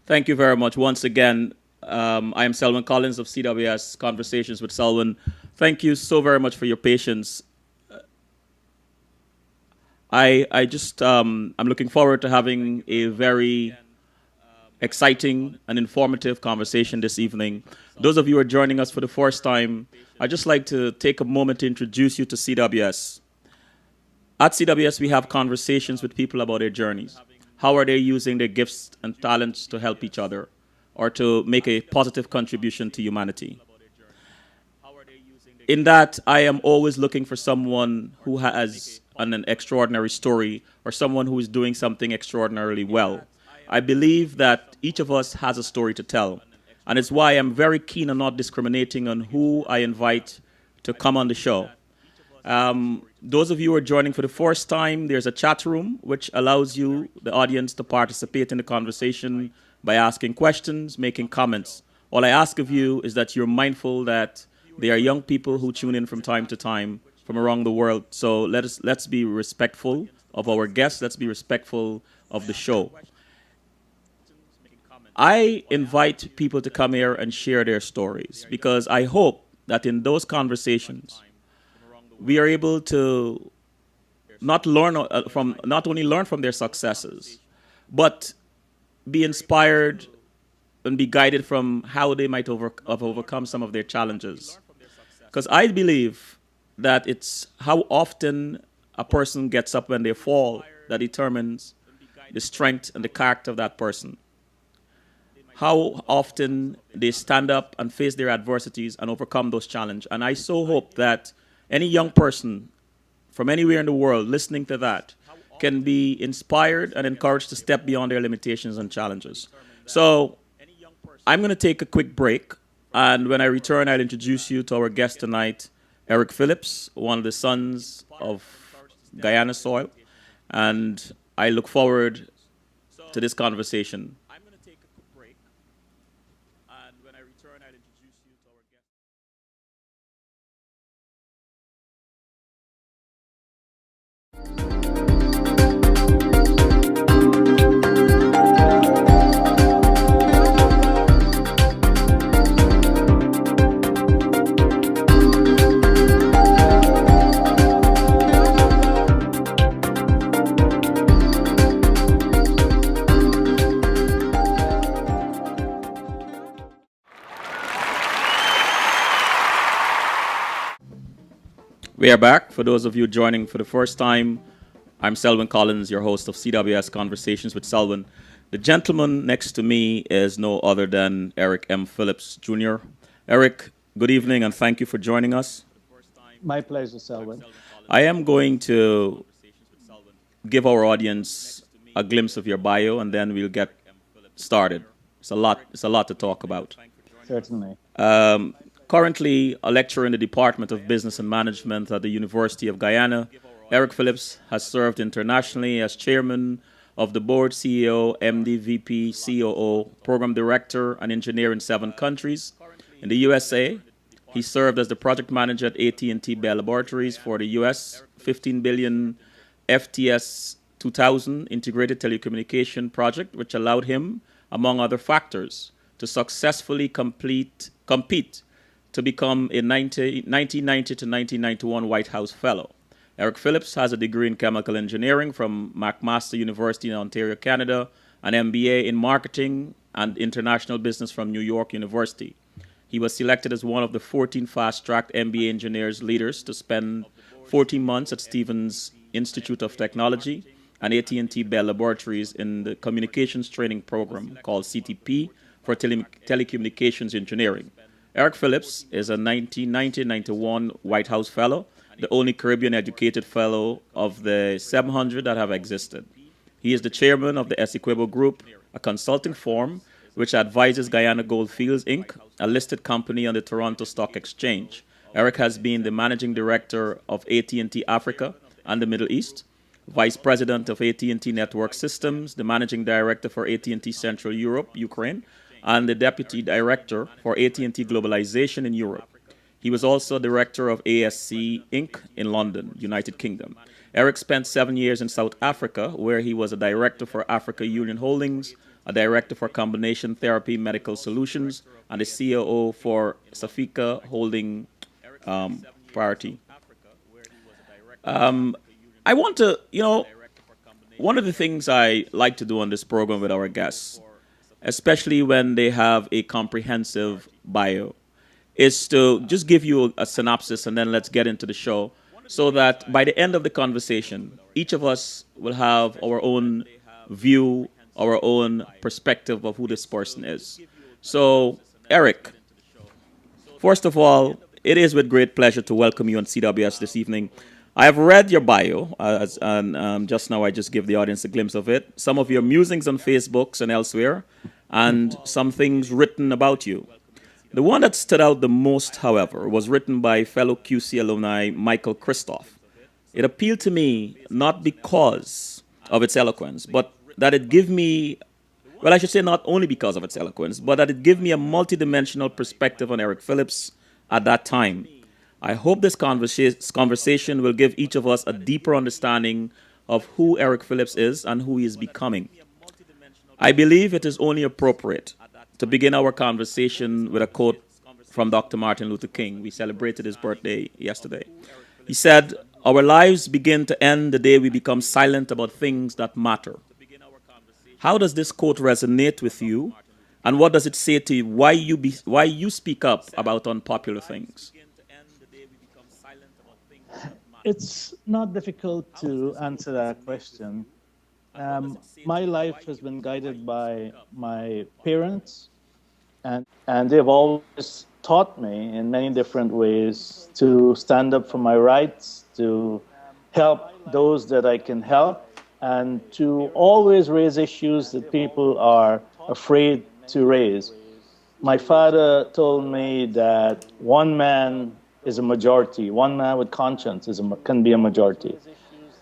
Thank you very much. Once again, I am Selwyn Collins of CWS Conversations with Selwyn. Thank you so very much for your patience. I'm looking forward to having a very exciting and informative conversation this evening. Those of you who are joining us for the first time, I'd just like to take a moment to introduce you to CWS. At CWS, we have conversations with people about their journeys. How are they using their gifts and talents to help each other or to make a positive contribution to humanity? In that, I am always looking for someone who has an extraordinary story or someone who is doing something extraordinarily well. I believe that each of us has a story to tell. And it's why I'm very keen on not discriminating on who I invite to come on the show. Those of you who are joining for the first time, there's a chat room which allows you, the audience, to participate in the conversation by asking questions, making comments. All I ask of you is that you're mindful that there are young people who tune in from time to time from around the world. So let's be respectful of our guests. Let's be respectful of the show. I invite people to come here and share their stories because I hope that in those conversations we are able to not only learn from their successes, but be inspired and be guided from how they might have overcome some of their challenges. Because I believe that it's how often a person gets up when they fall that determines the strength and the character of that person. How often they stand up and face their adversities and overcome those challenges. And I so hope that any young person from anywhere in the world listening to that can be inspired and encouraged to step beyond their limitations and challenges. So I'm going to take a quick break. And when I return, I'll introduce you to our guest tonight, Eric Phillips, one of the sons of Guyana soil. And I look forward to this conversation. We are back. For those of you joining for the first time, I'm Selwyn Collins, your host of CWS Conversations with Selwyn. The gentleman next to me is no other than Eric M. Phillips Jr. Eric, good evening and thank you for joining us. My pleasure, Selwyn. I am going to give our audience a glimpse of your bio and then we'll get started. It's a lot to talk about. Certainly. Currently a lecturer in the Department of Business and Management at the University of Guyana, Eric Phillips has served internationally as chairman of the board, CEO, MD, VP, COO, program director, and engineer in 7 countries. In the USA, he served as the project manager at AT&T Bell Laboratories for the US 15 billion FTS 2000 integrated telecommunication project, which allowed him, among other factors, to successfully compete to become a 1990 to 1991 White House Fellow. Eric Phillips has a degree in chemical engineering from McMaster University in Ontario, Canada, an MBA in marketing and international business from New York University. He was selected as one of the 14 fast-track MBA engineers leaders to spend 14 months at Stevens Institute of Technology and AT&T Bell Laboratories in the communications training program called CTP for telecommunications engineering. Eric Phillips is a 1990-91 White House Fellow, the only Caribbean-educated fellow of the 700 that have existed. He is the chairman of the Essequibo Group, a consulting firm which advises Guyana Goldfields, Inc., a listed company on the Toronto Stock Exchange. Eric has been the managing director of AT&T Africa and the Middle East, vice president of AT&T Network Systems, the managing director for AT&T Central Europe, Ukraine, and the deputy director for AT&T Globalization in Europe. He was also director of ASC Inc. in London, United Kingdom. Eric spent 7 years in South Africa, where he was a director for Africa Union Holdings, a director for Combination Therapy Medical Solutions, and the COO for Safika Holding Priority. I want to, one of the things I like to do on this program with our guests, especially when they have a comprehensive bio, is to just give you a synopsis and then let's get into the show so that by the end of the conversation, each of us will have our own view, our own perspective of who this person is. So, Eric, first of all, it is with great pleasure to welcome you on CWS this evening. I have read your bio, and just now I just give the audience a glimpse of it. Some of your musings on Facebooks and elsewhere, and some things written about you. The one that stood out the most, however, was written by fellow QC alumni Michael Christoph. It appealed to me not because of its eloquence, but that it gave me, well, I should say not only because of its eloquence, but that it gave me a multidimensional perspective on Eric Phillips at that time. I hope this conversation will give each of us a deeper understanding of who Eric Phillips is and who he is becoming. I believe it is only appropriate to begin our conversation with a quote from Dr. Martin Luther King. We celebrated his birthday yesterday. He said, "Our lives begin to end the day we become silent about things that matter." How does this quote resonate with you? And what does it say to you? Why you speak up about unpopular things? It's not difficult to answer that question. My life has been guided by my parents, and they've always taught me in many different ways to stand up for my rights, to help those that I can help, and to always raise issues that people are afraid to raise. My father told me that one man is a majority, one man with conscience can be a majority.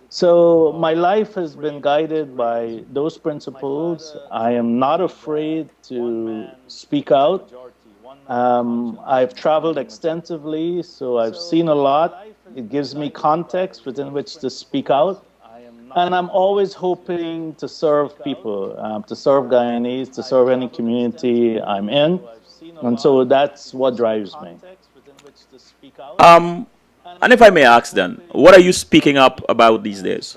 So my life has been guided by those principles. I am not afraid to speak out. I've traveled extensively, so I've seen a lot. It gives me context within which to speak out. And I'm always hoping to serve people, to serve Guyanese, to serve any community I'm in. And so that's what drives me. Um, and if I may ask then, what are you speaking up about these days?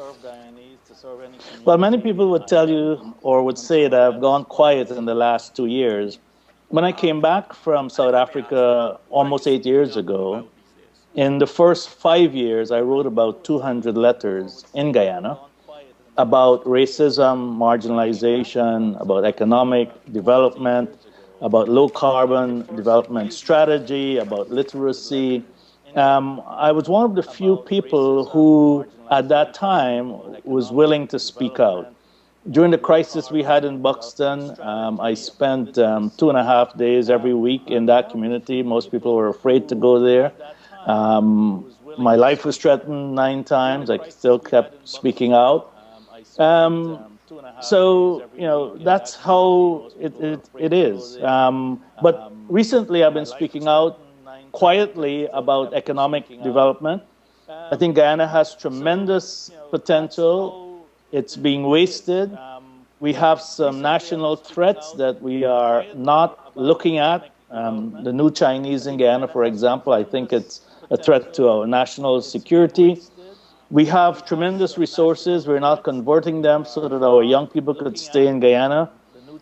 Well, many people would tell you or would say that I've gone quiet in the last 2 years. When I came back from South Africa almost 8 years ago, in the first 5 years, I wrote about 200 letters in Guyana about racism, marginalization, about economic development, about low carbon development strategy, about literacy. I was one of the few people who, at that time, was willing to speak out. During the crisis we had in Buxton, I spent 2.5 days every week in that community. Most people were afraid to go there. My life was threatened 9 times. I still kept speaking out. So, that's how it is. But recently I've been speaking out quietly about economic development. I think Guyana has tremendous potential. It's being wasted. We have some national threats that we are not looking at. The new Chinese in Guyana, for example, I think it's a threat to our national security. We have tremendous resources. We're not converting them so that our young people could stay in Guyana.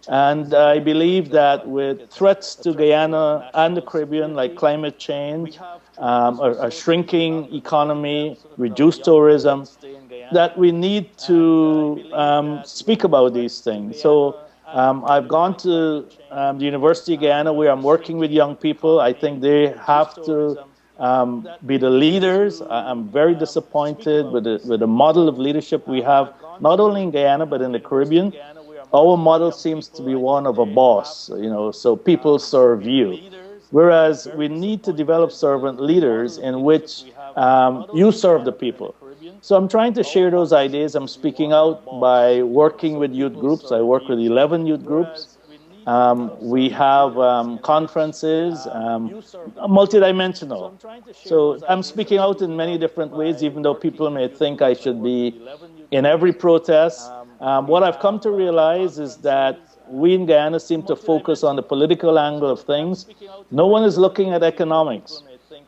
And I believe that with threats to Guyana and the Caribbean, like climate change, a shrinking economy, reduced tourism, that we need to speak about these things. So I've gone to the University of Guyana where I'm working with young people. I think they have to be the leaders. I'm very disappointed with the model of leadership we have, not only in Guyana, but in the Caribbean. Our model seems to be one of a boss, so people serve you. Whereas we need to develop servant leaders in which you serve the people. So I'm trying to share those ideas. I'm speaking out by working with youth groups. I work with 11 youth groups. We have conferences, multidimensional. So I'm speaking out in many different ways, even though people may think I should be in every protest. What I've come to realize is that we in Guyana seem to focus on the political angle of things. No one is looking at economics.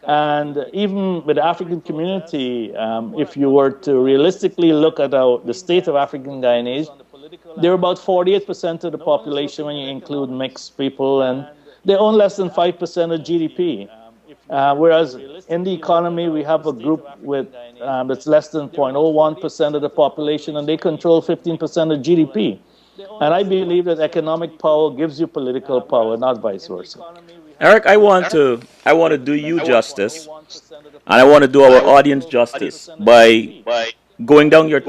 And even with the African community, if you were to realistically look at the state of African Guyanese, they're about 48% of the population when you include mixed people, and they own less than 5% of GDP. Whereas in the economy, we have a group with that's less than 0.01% of the population, and they control 15% of GDP. And I believe that economic power gives you political power, not vice versa. Eric, I want to do you justice, and I want to do our audience justice by going down your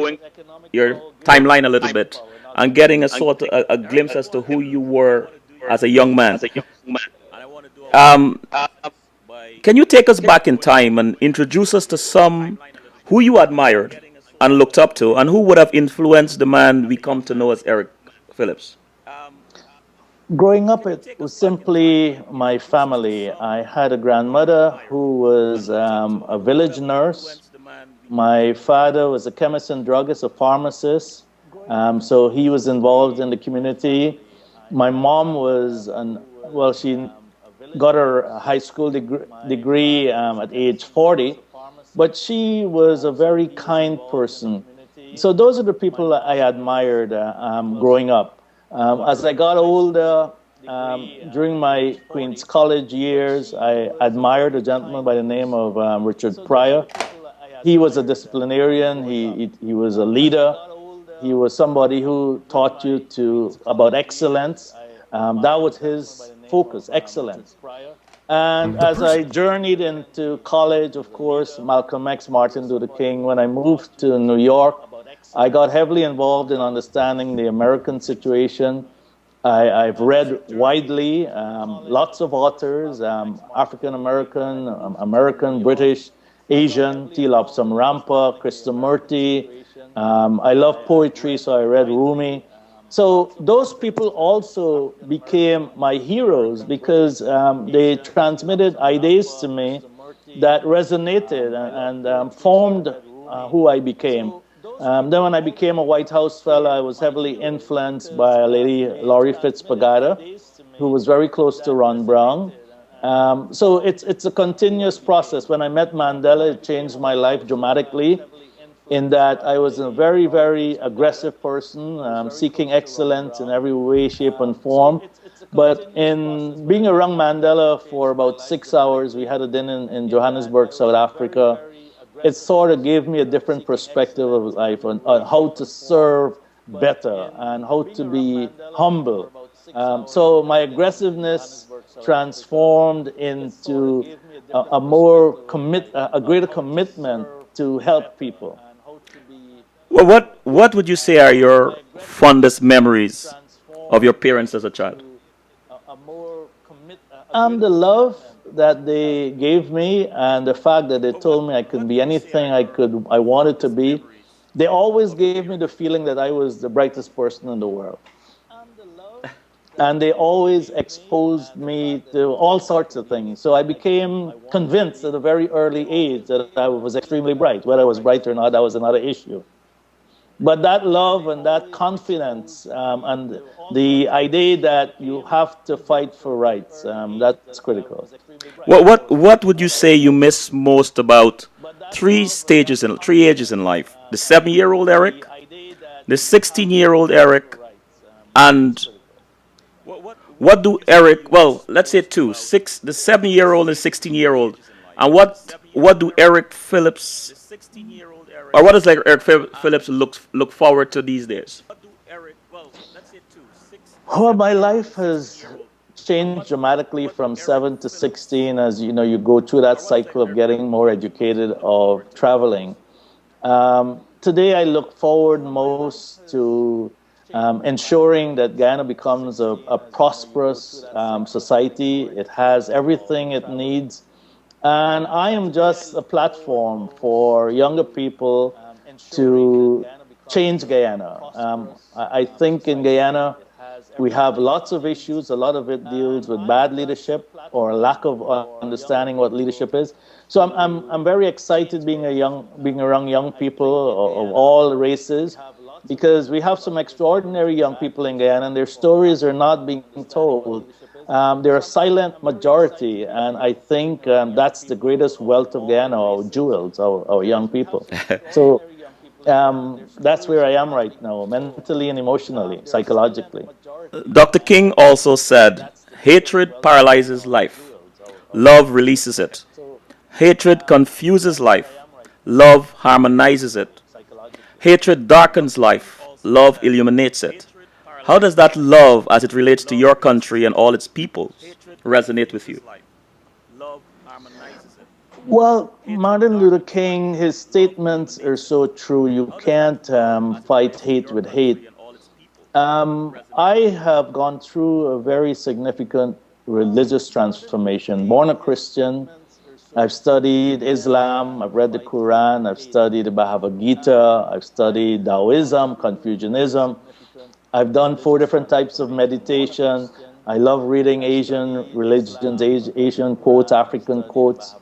timeline a little bit and getting a sort of a glimpse as to who you were as a young man. Um, can you take us back in time and introduce us to some who you admired and looked up to, and who would have influenced the man we come to know as Eric Phillips? Growing up, it was simply my family. I had a grandmother who was a village nurse. My father was a chemist and druggist, a pharmacist. So he was involved in the community. My mom was, she got her high school degree at age 40, but she was a very kind person. So those are the people that I admired growing up. As I got older, during my Queen's College years, I admired a gentleman by the name of Richard Pryor. He was a disciplinarian. He was a leader. He was somebody who taught you about excellence. That was his focus, excellence. And as I journeyed into college, of course, Malcolm X, Martin Luther King, when I moved to New York, I got heavily involved in understanding the American situation. I've read widely, lots of authors, African American, American, British, Asian, T. Lobsam Rampa, Krishnamurti. I love poetry, so I read Rumi. So those people also became my heroes because they transmitted ideas to me that resonated and formed who I became. Then when I became a White House fellow, I was heavily influenced by a lady, Laurie Fitzpatrick, who was very close to Ron Brown. So it's a continuous process. When I met Mandela, it changed my life dramatically in that I was a very, very aggressive person, seeking excellence in every way, shape, and form. But in being around Mandela for about 6 hours, we had a dinner in Johannesburg, South Africa. It sort of gave me a different perspective of life on how to serve better and how to be humble. So my aggressiveness transformed into a greater commitment to help people. Well, what would you say are your fondest memories of your parents as a child? The love that they gave me and the fact that they told me I could be anything I wanted to be. They always gave me the feeling that I was the brightest person in the world. And they always exposed me to all sorts of things. So I became convinced at a very early age that I was extremely bright. Whether I was bright or not, that was another issue. But that love and that confidence and the idea that you have to fight for rights, that's critical. What would you say you miss most about three ages in life? The 7-year-old Eric, the 16-year-old Eric, and what do Eric? Well, let's say two, six, the 7-year-old and 16-year-old, and what do Eric Phillips, or what does like Eric Phillips look forward to these days? Well, my life has changed dramatically from 7 to 16 as you go through that cycle of getting more educated, of traveling. Today I look forward most to ensuring that Guyana becomes a prosperous society. It has everything it needs. And I am just a platform for younger people to change Guyana. I think in Guyana, we have lots of issues. A lot of it deals with bad leadership or lack of understanding what leadership is. So I'm very excited being around young people of all races because we have some extraordinary young people in Guyana, and their stories are not being told. They're a silent majority, and I think that's the greatest wealth of Guyana, our jewels, our young people. So that's where I am right now, mentally and emotionally, psychologically. Dr. King also said, hatred paralyzes life, love releases it. Hatred confuses life, love harmonizes it. Hatred darkens life, love illuminates it. How does that love, as it relates to your country and all its people, resonate with you? Well, Martin Luther King, his statements are so true. You can't fight hate with hate. I have gone through a very significant religious transformation. Born a Christian, I've studied Islam, I've read the Quran, I've studied the Bhagavad Gita, I've studied Taoism, Confucianism. I've done 4 different types of meditation. I love reading Asian religions, Asian quotes, African quotes.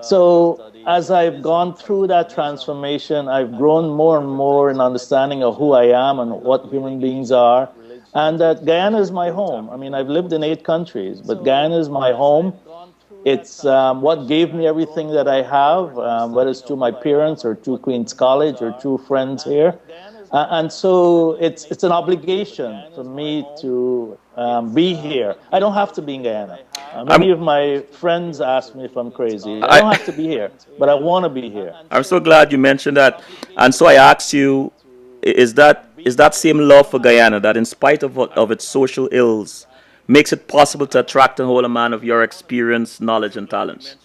So as I've gone through that transformation, I've grown more and more in understanding of who I am and what human beings are. And that Guyana is my home. I mean, I've lived in 8 countries, but Guyana is my home. It's what gave me everything that I have, whether it's through my parents or through Queen's College or through friends here. And so it's an obligation for me to be here. I don't have to be in Guyana. I'm, Many of my friends ask me if I'm crazy. I I, don't have to be here, but I want to be here. I'm so glad you mentioned that. And so I asked you, is that same love for Guyana that, in spite of its social ills, makes it possible to attract and hold a man of your experience, knowledge, and talents?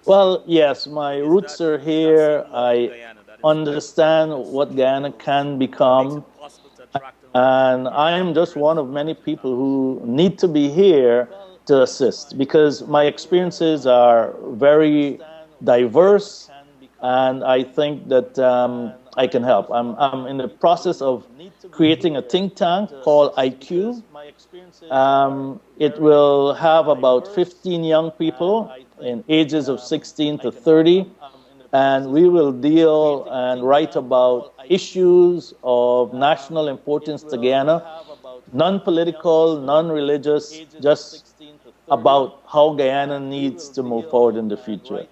Well, yes, my roots are here. I understand what Guyana can become. And I am just one of many people who need to be here to assist because my experiences are very diverse, and I think that I can help. I'm in the process of creating a think tank called IQ. It will have about 15 young people in ages of 16 to 30, and we will deal and write about issues of national importance to Guyana, non-political, non-religious, just about how Guyana needs to move forward in the future.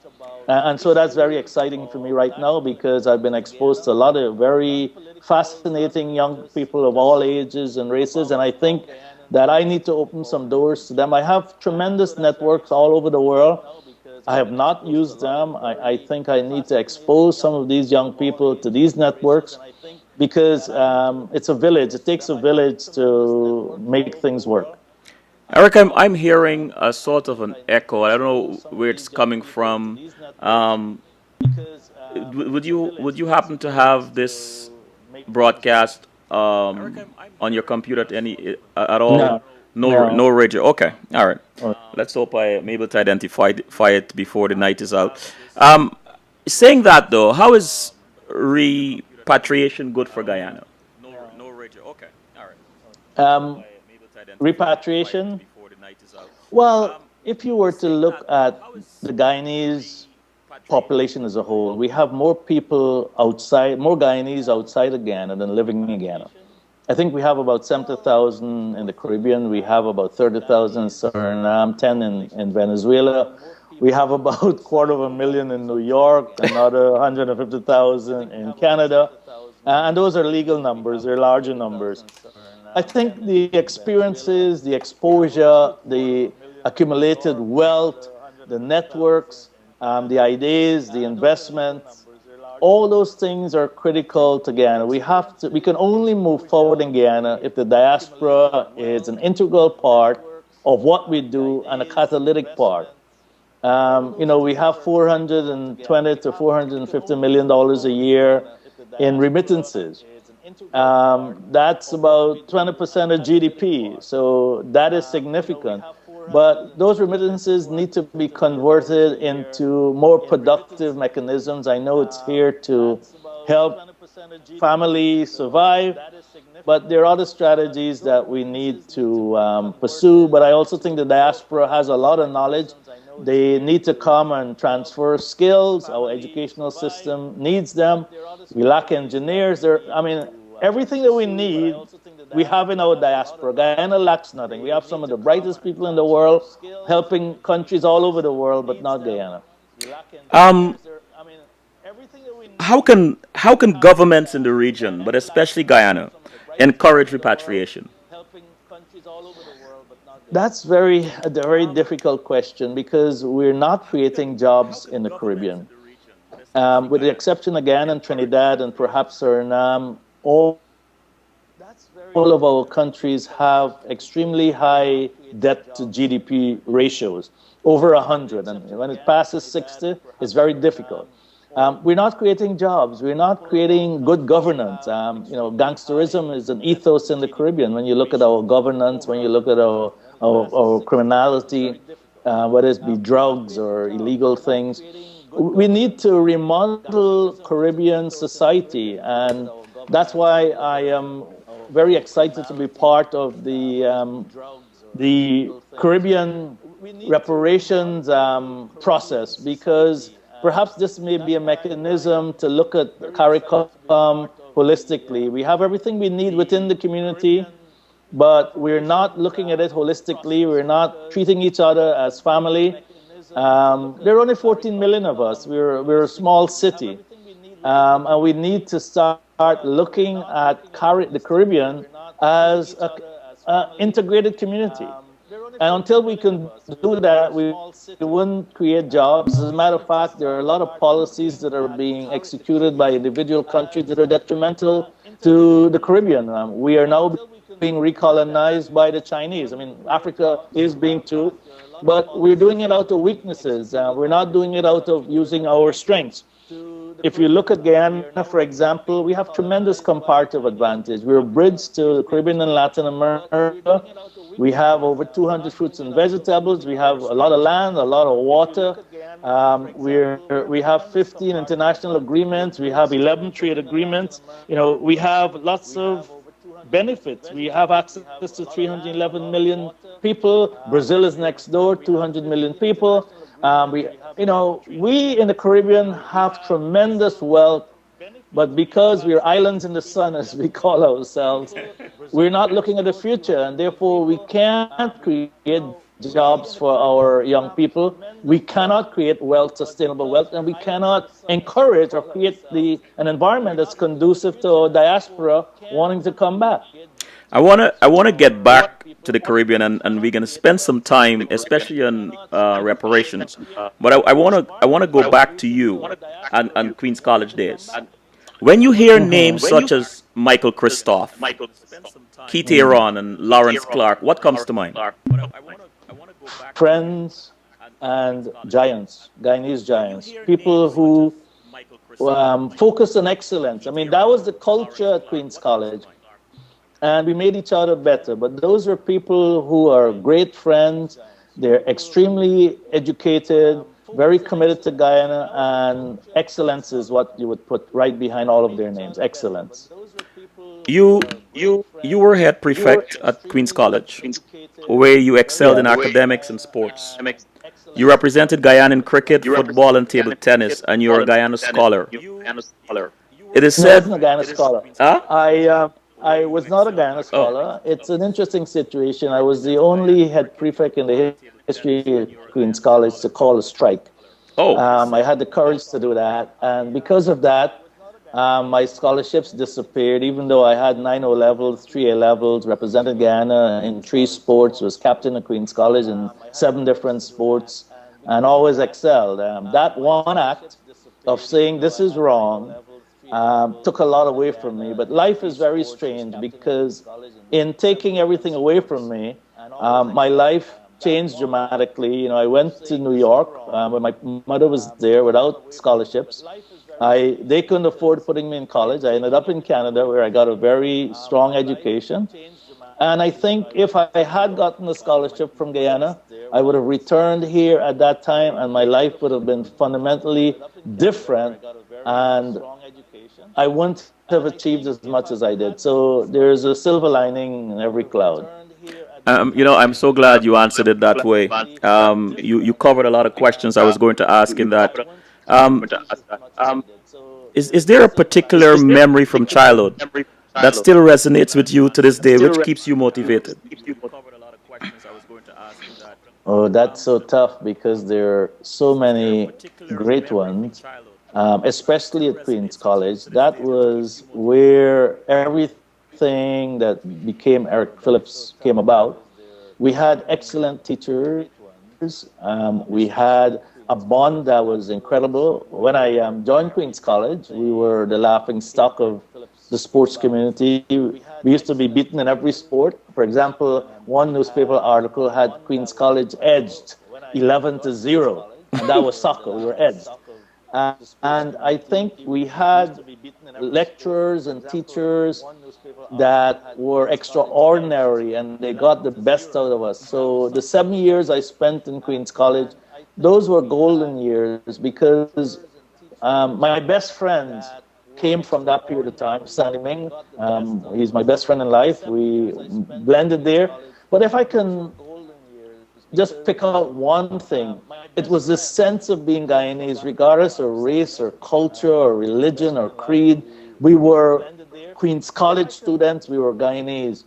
And so that's very exciting for me right now because I've been exposed to a lot of very fascinating young people of all ages and races, and I think that I need to open some doors to them. I have tremendous networks all over the world. I have not used them. I think I need to expose some of these young people to these networks because it's a village. It takes a village to make things work. Eric, I'm hearing a sort of an echo. I don't know where it's coming from. Um, would you happen to have this broadcast on your computer at all? No, No, no. no radio. Okay, all right. Oh. Let's hope I am able to identify it before the night is out. Um, saying that though, how is repatriation good for Guyana? Um, Repatriation. Well, if you were to look at the Guyanese population as a whole, we have more people outside, more Guyanese outside of Guyana than living in Guyana. I think we have about 70,000 in the Caribbean. We have about 30,000 in Suriname, 10 in Venezuela. We have about quarter of a million in New York, another 150,000 in Canada. And those are legal numbers, they're larger numbers. I think the experiences, the exposure, the accumulated wealth, the networks, the ideas, the investments, all those things are critical to Guyana. We can only move forward in Guyana if the diaspora is an integral part of what we do and a catalytic part. We have $420 to $450 million a year in remittances. That's about 20% of GDP, so that is significant. But those remittances need to be converted into more productive mechanisms. I know it's here to help families survive, but there are other strategies that we need to pursue. But I also think the diaspora has a lot of knowledge They need to come and transfer skills. Our educational system needs them. We lack engineers. Everything that we need, we have in our diaspora. Guyana lacks nothing. We have some of the brightest people in the world helping countries all over the world, but not Guyana. Um, how can governments in the region, but especially Guyana, encourage repatriation? That's a very difficult question because we're not creating jobs in the Caribbean. With the exception again in Trinidad and perhaps Suriname, all of our countries have extremely high debt to GDP ratios, over 100. And when it passes 60, it's very difficult. We're not creating jobs. We're not creating good governance. Gangsterism is an ethos in the Caribbean. When you look at our governance, when you look at our criminality, whether it be drugs or illegal things, we need to remodel Caribbean society. And that's why I am very excited to be part of the Caribbean reparations process, because perhaps this may be a mechanism to look at CARICOM holistically. We have everything we need within the community, but we're not looking at it holistically. We're not treating each other as family. There are only 14 million of us. We're a small city, and we need to start looking at the Caribbean as an integrated community. And until we can do that, we wouldn't create jobs. As a matter of fact, there are a lot of policies that are being executed by individual countries that are detrimental to the Caribbean. We are now being recolonized by the Chinese. Africa is being too, but we're doing it out of weaknesses. We're not doing it out of using our strengths. If you look at Guyana, for example, we have tremendous comparative advantage. We're a bridge to the Caribbean and Latin America. We have over 200 fruits and vegetables. We have a lot of land, a lot of water. We have 15 international agreements. We have 11 trade agreements. We have lots of benefits. We have access to 311 million people. Brazil is next door, 200 million people. We in the Caribbean have tremendous wealth, but because we're islands in the sun, as we call ourselves, we're not looking at the future, and therefore we can't create jobs for our young people. We cannot create sustainable wealth, and we cannot encourage or create an environment that's conducive to our diaspora wanting to come back. I wanna get back to the Caribbean, and we're gonna spend some time, especially on reparations. But I wanna go back to you and Queens College days. When you hear names such as Michael Christoph, Keith Aaron, and Lawrence Clark, what comes to mind? Friends and giants, Guyanese giants, people who focus on excellence. That was the culture at Queen's College. And we made each other better. But those are people who are great friends. They're extremely educated, very committed to Guyana, and excellence is what you would put right behind all of their names. Excellence. You were head prefect at Queen's College, where you excelled in Yeah. academics and sports. You represented Guyana in cricket, football, and table tennis, and you're a Guyana scholar. It is No, I wasn't said, a Guyana scholar. huh? I was not a Guyana Oh, scholar. It's an interesting situation. I was the only head prefect in the history of Queen's College to call a strike. oh, I had the courage to do that, and because of that, my scholarships disappeared. Even though I had 9 O levels, 3 A levels, represented Guyana in 3 sports, was captain of Queen's College in 7 different sports, and always excelled. That one act of saying this is wrong took a lot away from me. But life is very strange because in taking everything away from me, my life changed dramatically. I went to New York when my mother was there without scholarships. They couldn't afford putting me in college. I ended up in Canada where I got a very strong education. And I think if I had gotten a scholarship from Guyana, I would have returned here at that time and my life would have been fundamentally different. And I wouldn't have achieved as much as I did. So there's a silver lining in every cloud. I'm so glad you answered it that way. You covered a lot of questions I was going to ask in that. Um, is there a particular memory from childhood that still resonates with you to this day, which keeps you motivated? Oh, that's so tough because there are so many great ones, especially at Queen's College. That was where everything that became Eric Phillips came about. We had excellent teachers. We had a bond that was incredible. When I joined Queen's College, we were the laughing stock of the sports community. We used to be beaten in every sport. For example, one newspaper article had Queen's College edged 11 to 0, and that was soccer. We were edged. And I think we had lecturers and teachers that were extraordinary and they got the best out of us. So the 7 years I spent in Queen's College, those were golden years because my best friends came from that period of time. Stanley Ming, he's my best friend in life. We blended there. But if I can just pick out one thing, it was this sense of being Guyanese, regardless of race or culture or religion or creed. We were Queen's College students, we were Guyanese.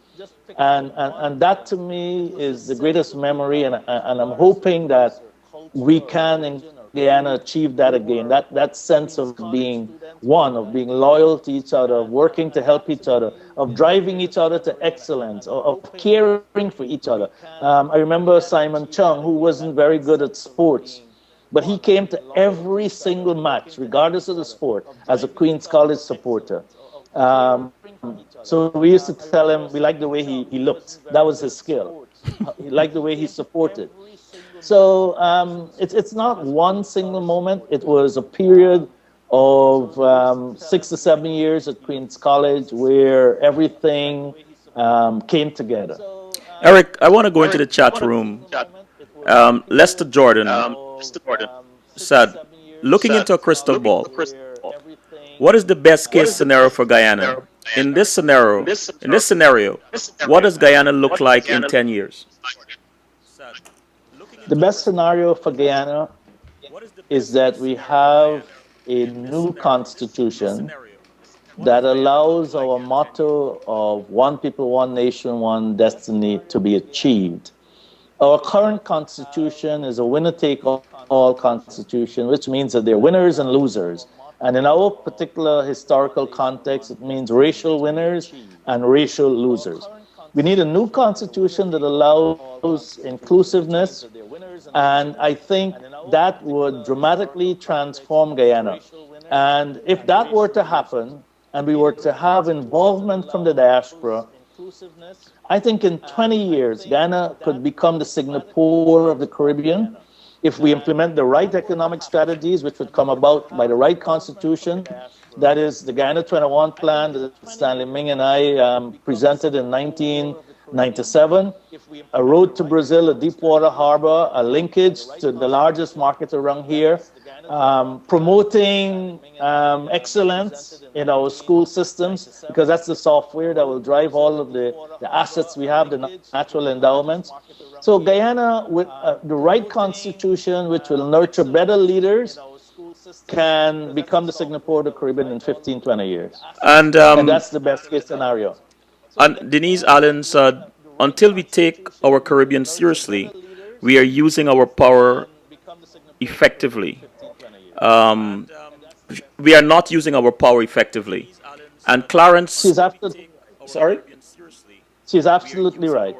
And that to me is the greatest memory, and I'm hoping that we can in Guyana achieve that again. That sense of being one, of being loyal to each other, of working to help each other, of driving each other to excellence, of caring for each other. I remember Simon Chung, who wasn't very good at sports, but he came to every single match, regardless of the sport, as a Queen's College supporter. So we used to tell him we liked the way he looked. That was his skill. He liked the way he supported. So it's not one single moment. It was a period of 6 to 7 years at Queen's College where everything came together. Eric, I want to go into the chat room. Lester Jordan said, looking into a crystal ball, what is the best case scenario for Guyana? In this scenario, what does Guyana look like in 10 years? The best scenario for Guyana is that we have a new constitution that allows our motto of one people, one nation, one destiny to be achieved. Our current constitution is a winner-take-all constitution, which means that there are winners and losers. And in our particular historical context, it means racial winners and racial losers. We need a new constitution that allows inclusiveness, and I think that would dramatically transform Guyana. And if that were to happen, and we were to have involvement from the diaspora, I think in 20 years, Ghana could become the Singapore of the Caribbean if we implement the right economic strategies, which would come about by the right constitution. That is the Guyana 21 plan that Stanley Ming and I presented in 1997. A road to Brazil, a deep water harbor, a linkage to the largest market around here, promoting excellence in our school systems, because that's the software that will drive all of the assets we have, the natural endowments. So Guyana, with the right constitution, which will nurture better leaders, can become the Singapore of the Caribbean in 15, 20 years. And And that's the best case scenario. Denise Allen said, until we take our Caribbean seriously, we are using our power effectively. Um, we are not using our power effectively. And Clarence, She's absolutely, sorry? she's absolutely right.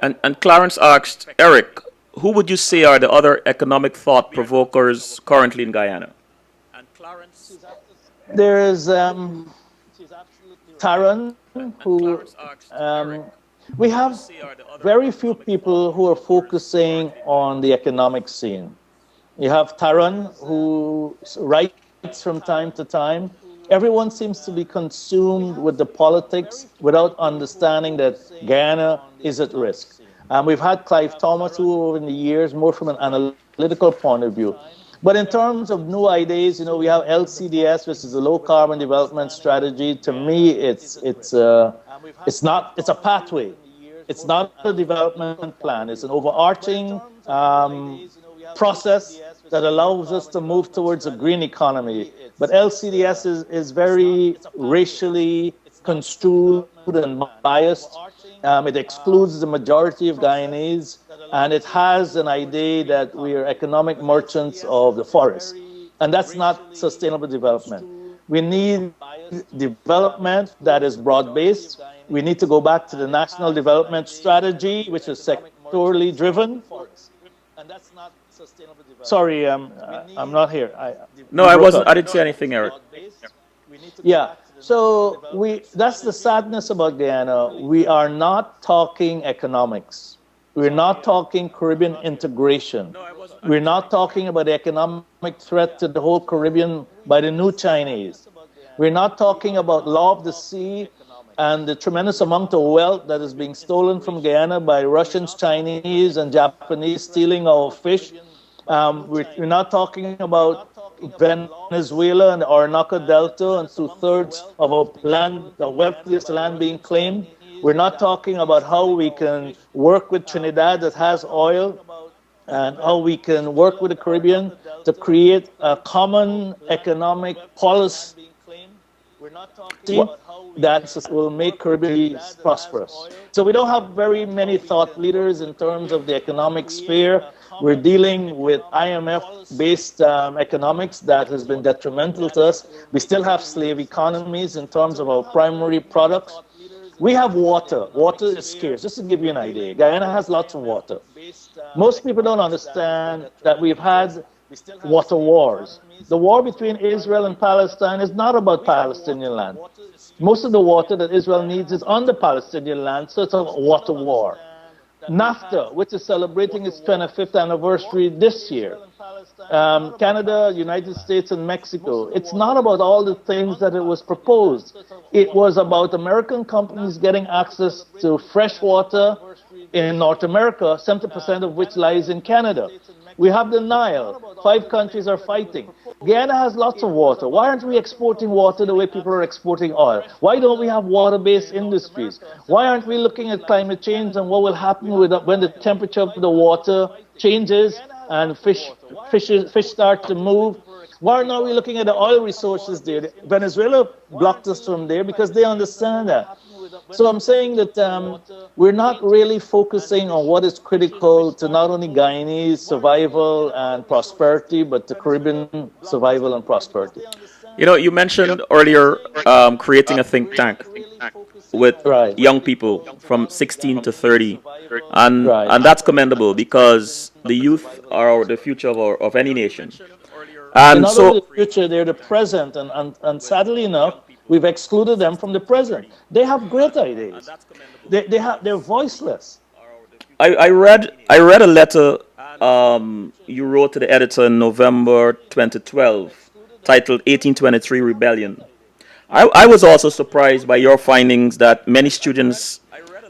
And Clarence asked, Eric, who would you say are the other economic thought provokers currently in Guyana? There's Taran, who we have very few people who are focusing on the economic scene. You have Taran, who writes from time to time. Everyone seems to be consumed with the politics without understanding that Guyana is at risk. We've had Clive Thomas, who over the years, more from an analytical point of view. But in terms of new ideas, we have LCDS, which is a low carbon development strategy. To me, it's a pathway. It's not a development plan. It's an overarching process that allows us to move towards a green economy. But LCDS is very racially construed and biased. It excludes the majority of Guyanese, and it has an idea that we are economic merchants of the forest. And that's not sustainable development. We need development that is broad-based. We need to go back to the national development strategy, which is sectorally driven. Sorry, I'm not here. No, You I broke wasn't. up. I didn't say anything, Eric. Yeah. So that's the sadness about Guyana. We are not talking economics. We're not talking Caribbean integration. We're not talking about the economic threat to the whole Caribbean by the new Chinese. We're not talking about law of the sea and the tremendous amount of wealth that is being stolen from Guyana by Russians, Chinese, and Japanese stealing our fish. We're not talking about Venezuela and the Orinoco Delta and two-thirds of our land, the wealthiest land being claimed. We're not talking about how we can work with Trinidad that has oil and how we can work with the Caribbean to create a common economic policy that will make Caribbean prosperous. So we don't have very many thought leaders in terms of the economic sphere. We're dealing with IMF-based economics that has been detrimental to us. We still have slave economies in terms of our primary products. We have water. Water is scarce. Just to give you an idea, Guyana has lots of water. Most people don't understand that we've had water wars. The war between Israel and Palestine is not about Palestinian land. Most of the water that Israel needs is on the Palestinian land, so it's a water war. NAFTA, which is celebrating its 25th anniversary this year. Canada, United States, and Mexico. It's not about all the things that it was proposed. It was about American companies getting access to fresh water in North America, 70% of which lies in Canada. We have the Nile. 5 countries are fighting. Guyana has lots of water. Why aren't we exporting water the way people are exporting oil? Why don't we have water-based industries? Why aren't we looking at climate change and what will happen when the temperature of the water changes and fish start to move? Why aren't we looking at the oil resources there? Venezuela blocked us from there because they understand that. So I'm saying that we're not really focusing on what is critical to not only Guyanese survival and prosperity, but to Caribbean survival and prosperity. You know, you mentioned earlier creating a think tank with Right. young people from 16 to 30, Right. and that's commendable because the youth are the future of any nation. They're And not only so, the future, they're the present. And sadly enough, we've excluded them from the present. They have great ideas. They're voiceless. I read a letter you wrote to the editor in November 2012, titled 1823 Rebellion. I was also surprised by your findings that many students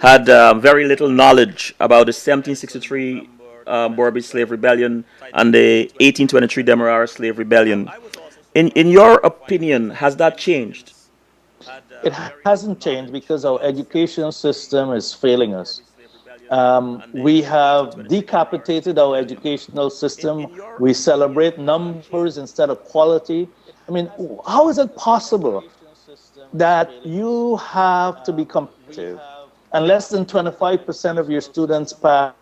had very little knowledge about the 1763 Bourbon Slave Rebellion and the 1823 Demerara Slave Rebellion. In your opinion, has that changed? It hasn't changed because our education system is failing us. We have decapitated our educational system. We celebrate numbers instead of quality. I mean, how is it possible that you have to be competitive and less than 25% of your students pass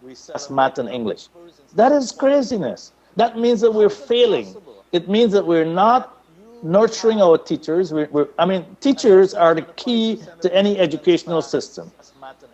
math and English? That is craziness. That means that we're failing. It means that we're not nurturing our teachers. Teachers are the key to any educational system.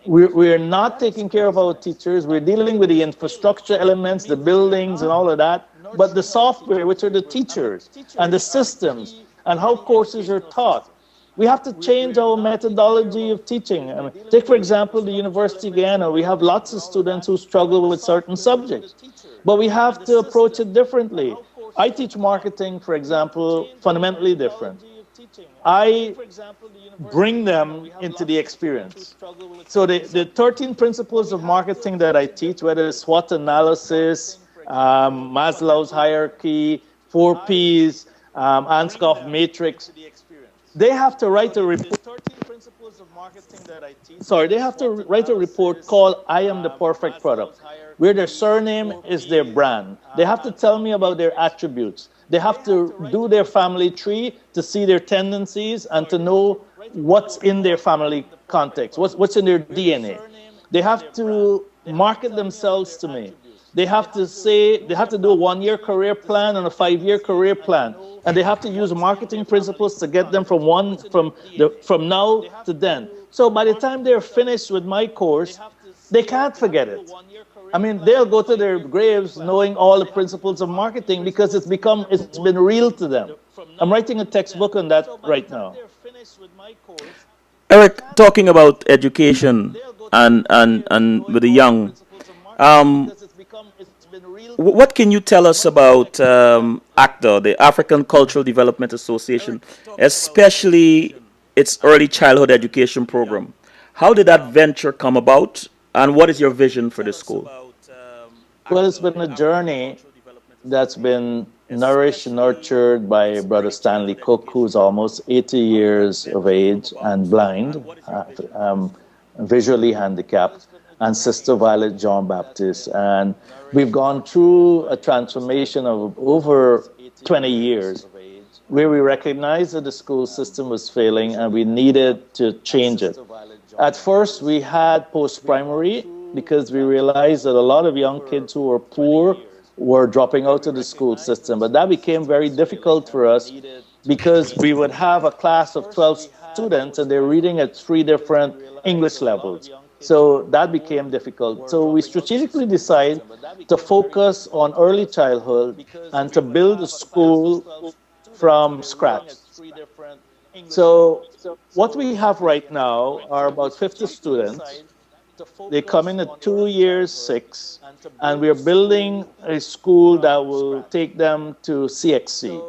We're not taking care of our teachers. We're dealing with the infrastructure elements, the buildings and all of that. But the software, which are the teachers and the systems and how courses are taught, we have to change our methodology of teaching. Take, for example, the University of Guyana. We have lots of students who struggle with certain subjects, but we have to approach it differently. I teach marketing, for example, fundamentally different. I bring them into the experience. So the 13 principles of marketing that I teach, whether it's SWOT analysis, Maslow's hierarchy, 4 Ps, Anscombe matrix, they have to write a report sorry, they have to write a report called I Am the Perfect Product, where their surname is their brand. They have to tell me about their attributes. They have to do their family tree to see their tendencies and to know what's in their family context, what's in their DNA. They have to market themselves to me. They have to say, they have to do a 1 year career plan and a 5 year career plan. And they have to use marketing principles to get them from now to then. So by the time they're finished with my course, they can't forget it. I mean, they'll go to their graves knowing all the principles of marketing because it's been real to them. I'm writing a textbook on that right now. Eric, talking about education and with the young, um, what can you tell us about ACTA, the African Cultural Development Association, especially its early childhood education program? How did that venture come about, and what is your vision for the school? Well, it's been a journey that's been nourished and nurtured by Brother Stanley Cook, who's almost 80 years of age and blind, visually handicapped, and Sister Violet John Baptist. And we've gone through a transformation of over 20 years where we recognized that the school system was failing and we needed to change it. At first, we had post-primary because we realized that a lot of young kids who were poor were dropping out of the school system. But that became very difficult for us because we would have a class of 12 students and they're reading at 3 different English levels. So that became difficult. So we strategically decided to focus on early childhood and to build a school from scratch. So what we have right now are about 50 students. They come in at 2 years 6, and we are building a school that will take them to CXC.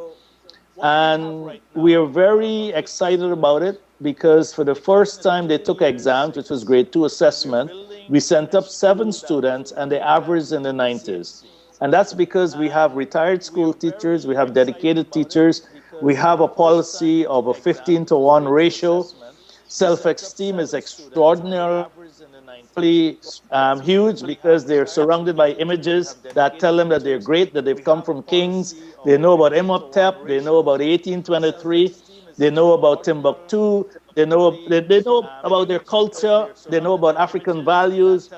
And we are very excited about it because for the first time they took exams, which was grade 2 assessment. We sent up 7 students and they averaged in the 90s. And that's because we have retired school teachers, we have dedicated teachers, we have a policy of a 15-to-1 ratio. Self-esteem is extraordinarily huge because they're surrounded by images that tell them that they're great, that they've come from kings. They know about Imhotep, they know about 1823, they know about Timbuktu, they know about their culture, they know about African values.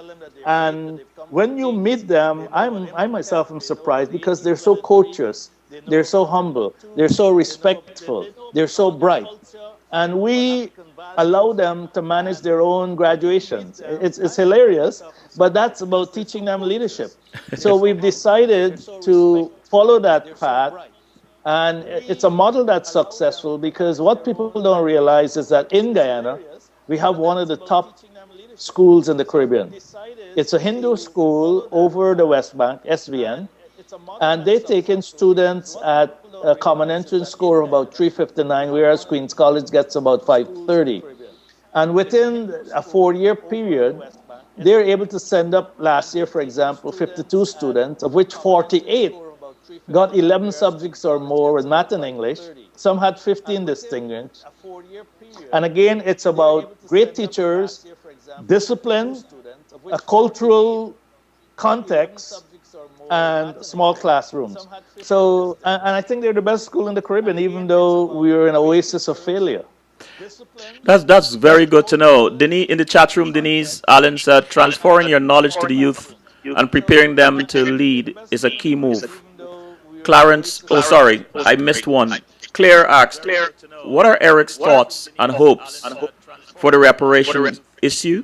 And when you meet them, I myself am surprised because they're so courteous, they're so humble, they're so respectful, they're so bright. And we allow them to manage their own graduations. It's hilarious, but that's about teaching them leadership. So we've decided to follow that path, and it's a model that's successful because what people don't realize is that in Guyana, we have one of the top schools in the Caribbean. It's a Hindu school over the West Bank, SVN, and they take in students at a common entrance score of about 359, whereas Queen's College gets about 530. And within a 4-year period, they're able to send up last year, for example, 52 students, of which 48 got 11 subjects or more with math and English. Some had 15 distinguished. And again, it's about great teachers, discipline, a cultural context, and small classrooms. So, and I think they're the best school in the Caribbean, even though we are an oasis of failure. That's very good to know. Denise, in the chat room, Denise Allen said, transferring your knowledge to the youth and preparing them to lead is a key move. Clarence, oh sorry, I missed one. Claire asked, what are Eric's thoughts and hopes for the reparation issue,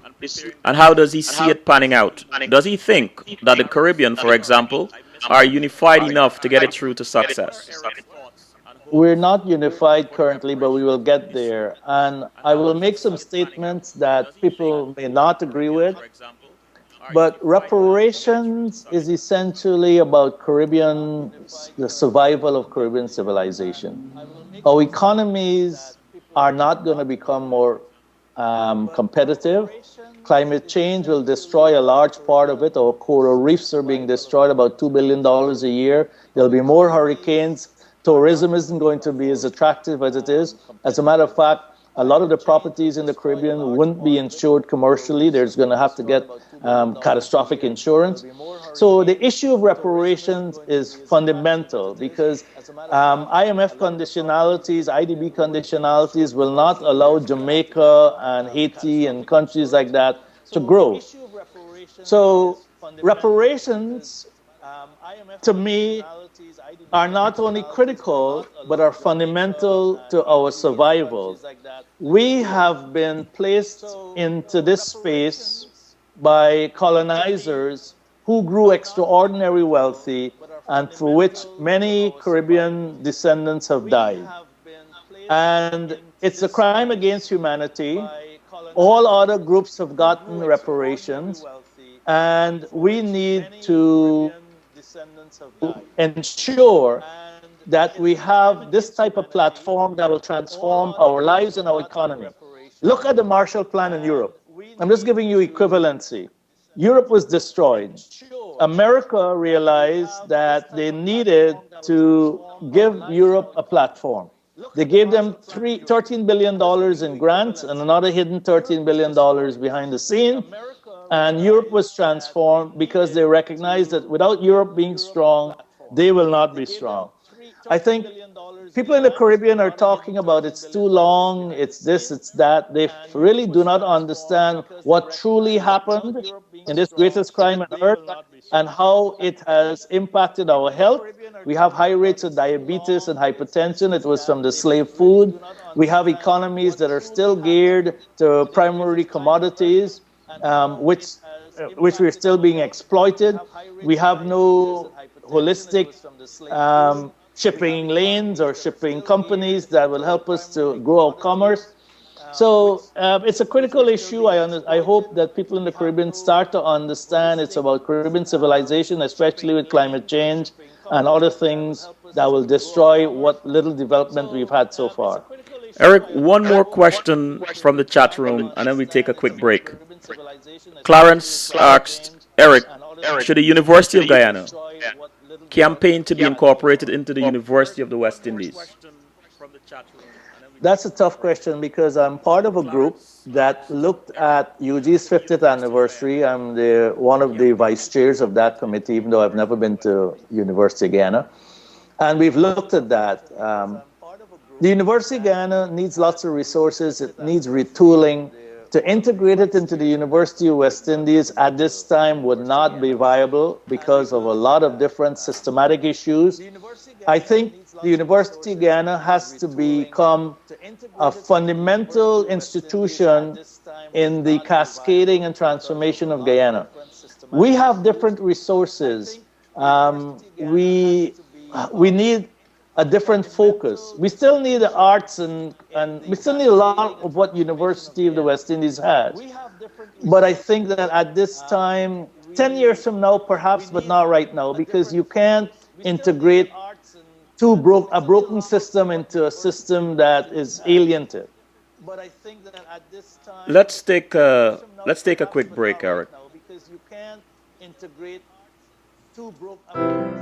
and how does he see it panning out? Does he think that the Caribbean, for example, are unified enough to get it through to success? We're not unified currently, but we will get there. And I will make some statements that people may not agree with. But reparations is essentially about the survival of Caribbean civilization. Our economies are not going to become more competitive. Climate change will destroy a large part of it. Our coral reefs are being destroyed, about $2 billion a year. There'll be more hurricanes. Tourism isn't going to be as attractive as it is. As a matter of fact, A lot of the properties in the Caribbean wouldn't be insured commercially. There's going to have to get catastrophic insurance. So the issue of reparations is fundamental because IMF conditionalities, IDB conditionalities will not allow Jamaica and Haiti and countries like that to grow. So reparations, to me, are not only critical, but are fundamental to our survival. We have been placed into this space by colonizers who grew extraordinarily wealthy and for which many Caribbean descendants have died. And it's a crime against humanity. All other groups have gotten reparations, and we need to ensure that we have this type of platform that will transform our lives and our economy. Look at the Marshall Plan in Europe. I'm just giving you equivalency. Europe was destroyed. America realized that they needed to give Europe a platform. They gave them $13 billion in grants and another hidden $13 billion behind the scene. And Europe was transformed because they recognized that without Europe being strong, they will not be strong. I think people in the Caribbean are talking about it's too long, it's this, it's that. They really do not understand what truly happened in this greatest crime on earth and how it has impacted our health. We have high rates of diabetes and hypertension. It was from the slave food. We have economies that are still geared to primary commodities, which we're still being exploited. We have no holistic shipping lanes or shipping companies that will help us to grow our commerce. So it's a critical issue. I hope that people in the Caribbean start to understand it's about Caribbean civilization, especially with climate change and other things that will destroy what little development we've had so far. Eric, one more question from the chat room, and then we take a quick break. Clarence asked Eric, should the University of Guyana campaign to be incorporated into the University of the West Indies? That's a tough question because I'm part of a group that looked at UG's 50th anniversary. I'm one of the vice chairs of that committee, even though I've never been to University of Guyana. And we've looked at that. The University of Guyana needs lots of resources. It needs retooling. To integrate it into the University of West Indies at this time would not be viable because of a lot of different systematic issues. I think the University of Guyana has to become a fundamental institution in the cascading and transformation of Guyana. We have different resources. We need a different focus. We still need the arts and we still need a lot of what University of the West Indies has. But I think that at this time, 10 years from now, perhaps, but not right now, because you can't integrate a broken system into a system that is alien to it. Let's take a quick break, Eric. Because you can't integrate two broken.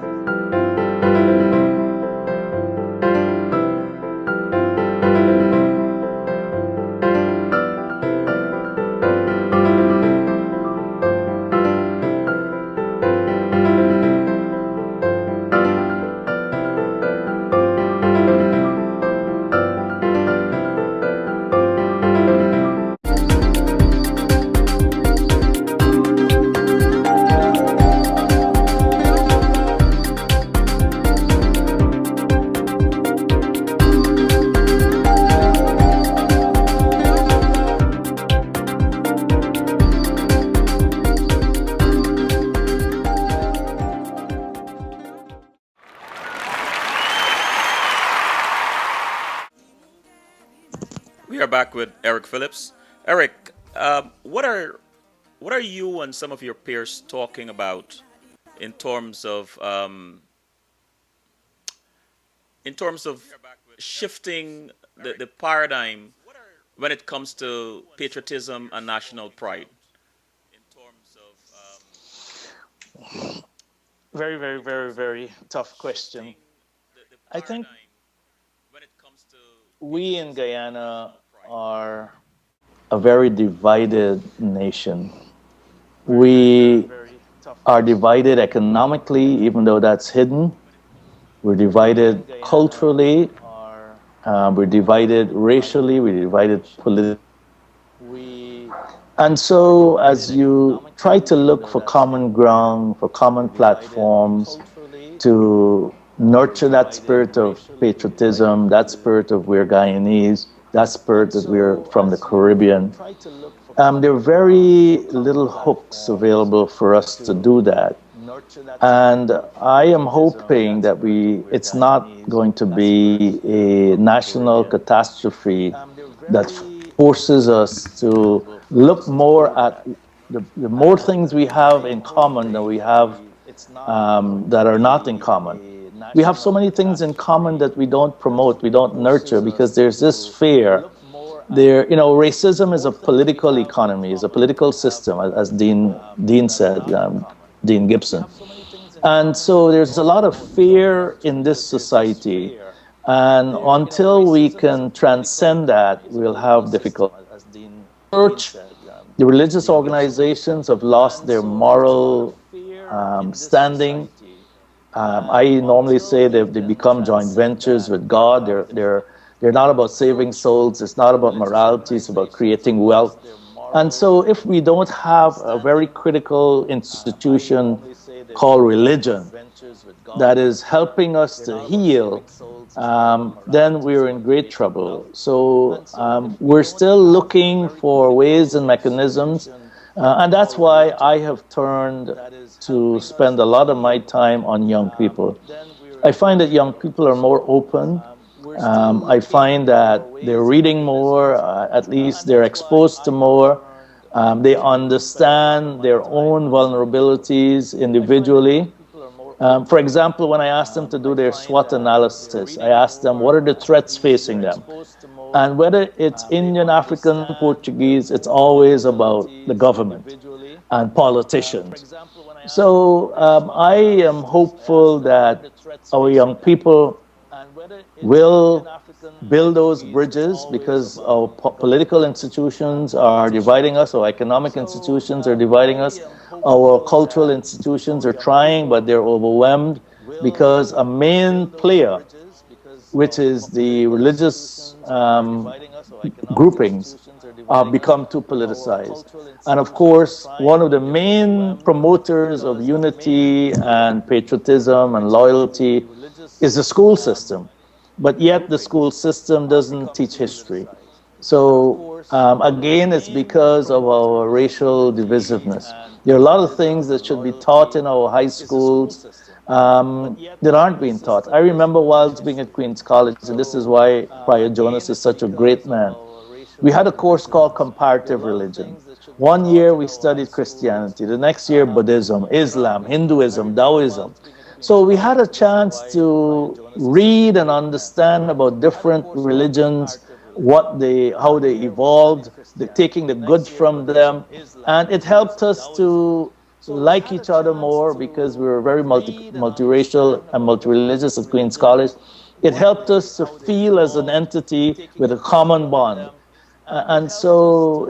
We are back with Eric Phillips. Eric, what are you and some of your peers talking about in terms of shifting the paradigm when it comes to patriotism and national pride? Very, very, very, very tough question. I think we in Guyana are a very divided nation. We are divided economically, even though that's hidden. We're divided culturally. We're divided racially. We're divided politically. And so, as you try to look for common ground, for common platforms to nurture that spirit of patriotism, that spirit of we're Guyanese, that spirit that we're from the Caribbean, there are very little hooks available for us to do that. And I am hoping that it's not going to be a national catastrophe that forces us to look more at the more things we have in common than we have that are not in common. We have so many things in common that we don't promote, we don't nurture, because there's this fear. Racism is a political economy, is a political system, as Dean said, Dean Gibson. And so there's a lot of fear in this society. And until we can transcend that, we'll have difficulty. Church, the religious organizations have lost their moral standing. I normally say they become joint ventures with God. They're not about saving souls. It's not about morality. It's about creating wealth. And so if we don't have a very critical institution called religion that is helping us to heal, then we're in great trouble. So we're still looking for ways and mechanisms. And that's why I have turned to spend a lot of my time on young people. I find that young people are more open. I find that they're reading more, at least they're exposed to more. They understand their own vulnerabilities individually. For example, when I asked them to do their SWOT analysis, I asked them, what are the threats facing them? And whether it's Indian, African, Portuguese, it's always about the government and politicians. So I am hopeful that our young people will build those bridges, because our political institutions are dividing us, our economic institutions are dividing us, our cultural institutions are trying, but they're overwhelmed because a main player, which is the religious groupings, have become too politicized. And of course, one of the main promoters of unity and patriotism and loyalty is the school system. But yet the school system doesn't teach history. So again, it's because of our racial divisiveness. There are a lot of things that should be taught in our high schools that aren't being taught. I remember whilst being at Queen's College, and this is why Prior Jonas is such a great man, we had a course called comparative religion. One year we studied Christianity, the next year Buddhism, Islam, Hinduism, Taoism. So we had a chance to read and understand about different religions, how they evolved, taking the good from them. And it helped us to like each other more, because we were very multiracial and multireligious at Queen's College. It helped us to feel as an entity with a common bond. And so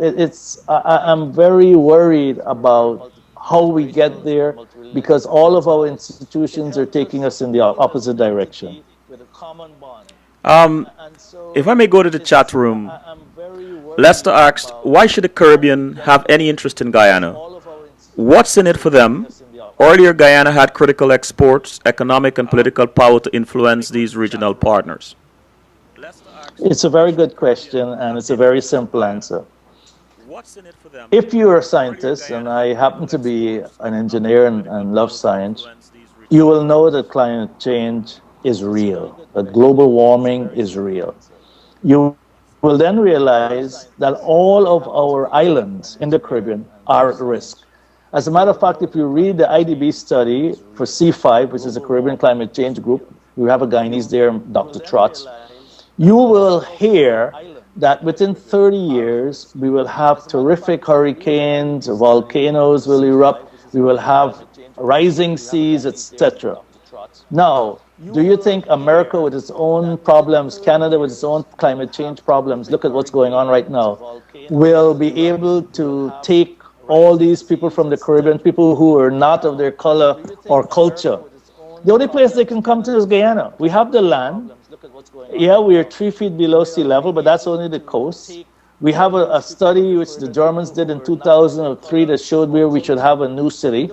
I'm very worried about how we get there, because all of our institutions are taking us in the opposite direction. If I may go to the chat room, Lester asked, why should the Caribbean have any interest in Guyana? What's in it for them? Earlier, Guyana had critical exports, economic and political power to influence these regional partners. It's a very good question, and it's a very simple answer. If you're a scientist, and I happen to be an engineer and love science, you will know that climate change is real, that global warming is real. You will then realize that all of our islands in the Caribbean are at risk. As a matter of fact, if you read the IDB study for C5, which is the Caribbean Climate Change Group, we have a Guyanese there, Dr. Trotz, you will hear that within 30 years, we will have terrific hurricanes, volcanoes will erupt, we will have rising seas, etc. Now, do you think America with its own problems, Canada with its own climate change problems, look at what's going on right now, will be able to take all these people from the Caribbean, people who are not of their color or culture? The only place they can come to is Guyana. We have the land. Yeah, we are 3 feet below sea level, but that's only the coast. We have a study which the Germans did in 2003 that showed where we should have a new city.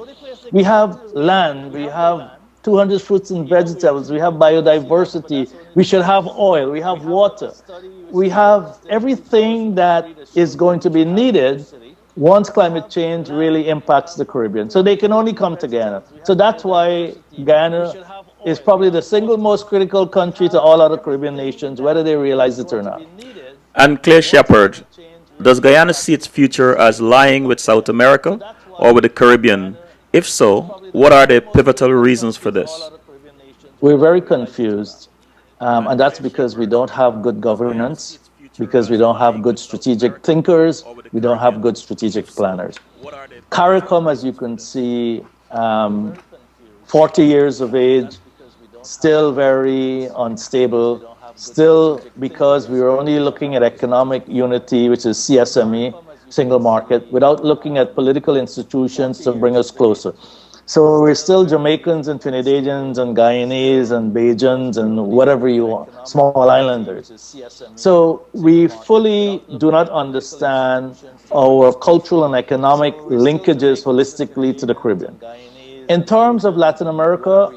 We have land, we have 200 fruits and vegetables, we have biodiversity, we should have oil, we have water. We have everything that is going to be needed once climate change really impacts the Caribbean. So they can only come to Guyana. So that's why Guyana is probably the single most critical country to all other Caribbean nations, whether they realize it or not. And Clay Shepherd, does Guyana see its future as lying with South America or with the Caribbean? If so, what are the pivotal reasons for this? We're very confused, and that's because we don't have good governance, because we don't have good strategic thinkers, we don't have good strategic planners. CARICOM, as you can see, 40 years of age, still very unstable, still because we were only looking at economic unity, which is CSME, single market, without looking at political institutions to bring us closer. So we're still Jamaicans and Trinidadians and Guyanese and Bajans and whatever you want, small islanders. So we fully do not understand our cultural and economic linkages holistically to the Caribbean. In terms of Latin America,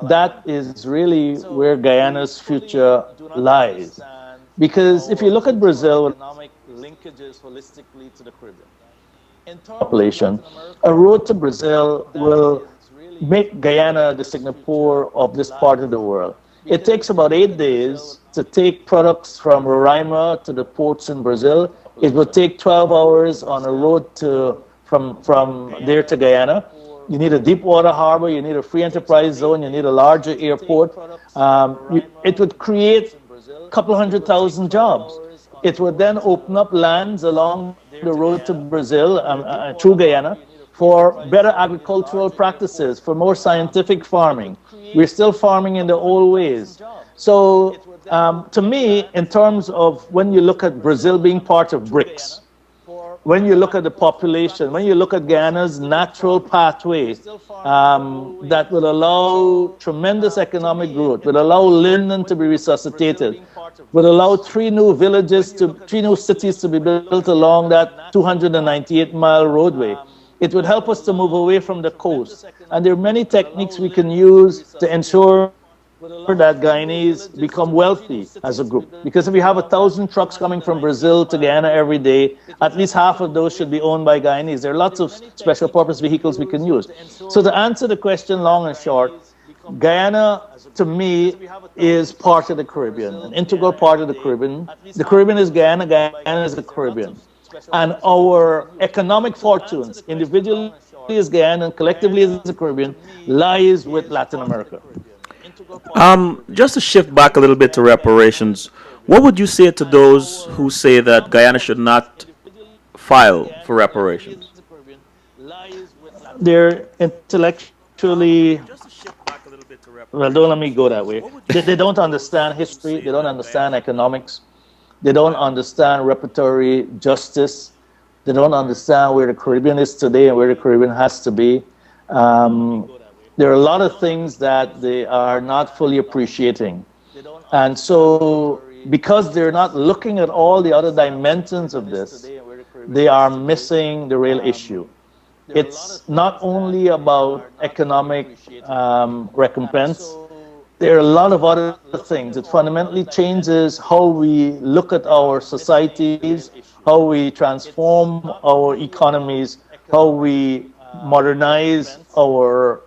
that is really where Guyana's future lies. Because if you look at Brazil, linkages holistically to the Caribbean. In population, a road to Brazil will make Guyana the Singapore of this part of the world. It takes about 8 days to take products from Roraima to the ports in Brazil. It will take 12 hours on a road from there to Guyana. You need a deep water harbor, you need a free enterprise zone, you need a larger airport. It would create a couple 100,000 jobs. It would then open up lands along the road to Brazil, through Guyana, for better agricultural practices, for more scientific farming. We're still farming in the old ways. So to me, in terms of when you look at Brazil being part of BRICS, when you look at the population, when you look at Guyana's natural pathway that will allow tremendous economic growth, will allow Linden to be resuscitated, will allow 3 new cities to be built along that 298-mile roadway. It would help us to move away from the coast. And there are many techniques we can use to ensure that Guyanese become wealthy as a group. Because if we have 1,000 trucks coming from Brazil to Guyana every day, at least half of those should be owned by Guyanese. There are lots of special purpose vehicles we can use. So to answer the question long and short, Guyana, to me, is part of the Caribbean, an integral part of the Caribbean. The Caribbean is Guyana, Guyana is the Caribbean. And our economic fortunes, individually as Guyana and collectively as the Caribbean, lies with Latin America. Just to shift back a little bit to reparations, what would you say to those who say that Guyana should not file for reparations? They're intellectually, well, don't let me go that way. They don't understand history, they don't understand economics, they don't understand reparatory justice, they don't understand where the Caribbean is today and where the Caribbean has to be. There are a lot of things that they are not fully appreciating. And so, because they're not looking at all the other dimensions of this, they are missing the real issue. It's not only about economic recompense. There are a lot of other things. It fundamentally changes how we look at our societies, how we transform our economies, how we modernize our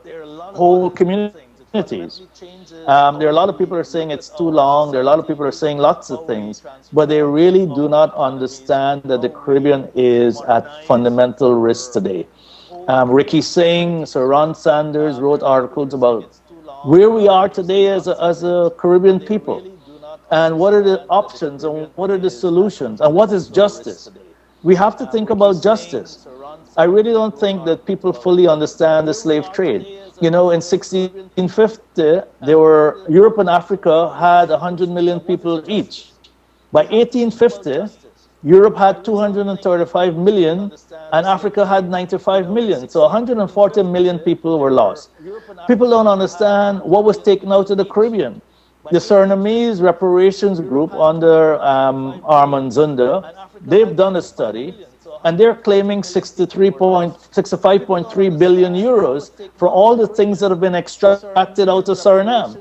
whole communities. There are a lot of people who are saying it's too long. There are a lot of people who are saying lots of things, but they really do not understand that the Caribbean is at fundamental risk today. Ricky Singh, Sir Ron Sanders wrote articles about where we are today as a Caribbean people, and what are the options, and what are the solutions, and what is justice. We have to think about justice. I really don't think that people fully understand the slave trade. You know, in 1650, Europe and Africa had 100 million people each. By 1850, Europe had 235 million and Africa had 95 million. So 140 million people were lost. People don't understand what was taken out of the Caribbean. The Surinamese reparations group under Armand Zunda, they've done a study and they're claiming 65.3 billion euros for all the things that have been extracted out of Suriname.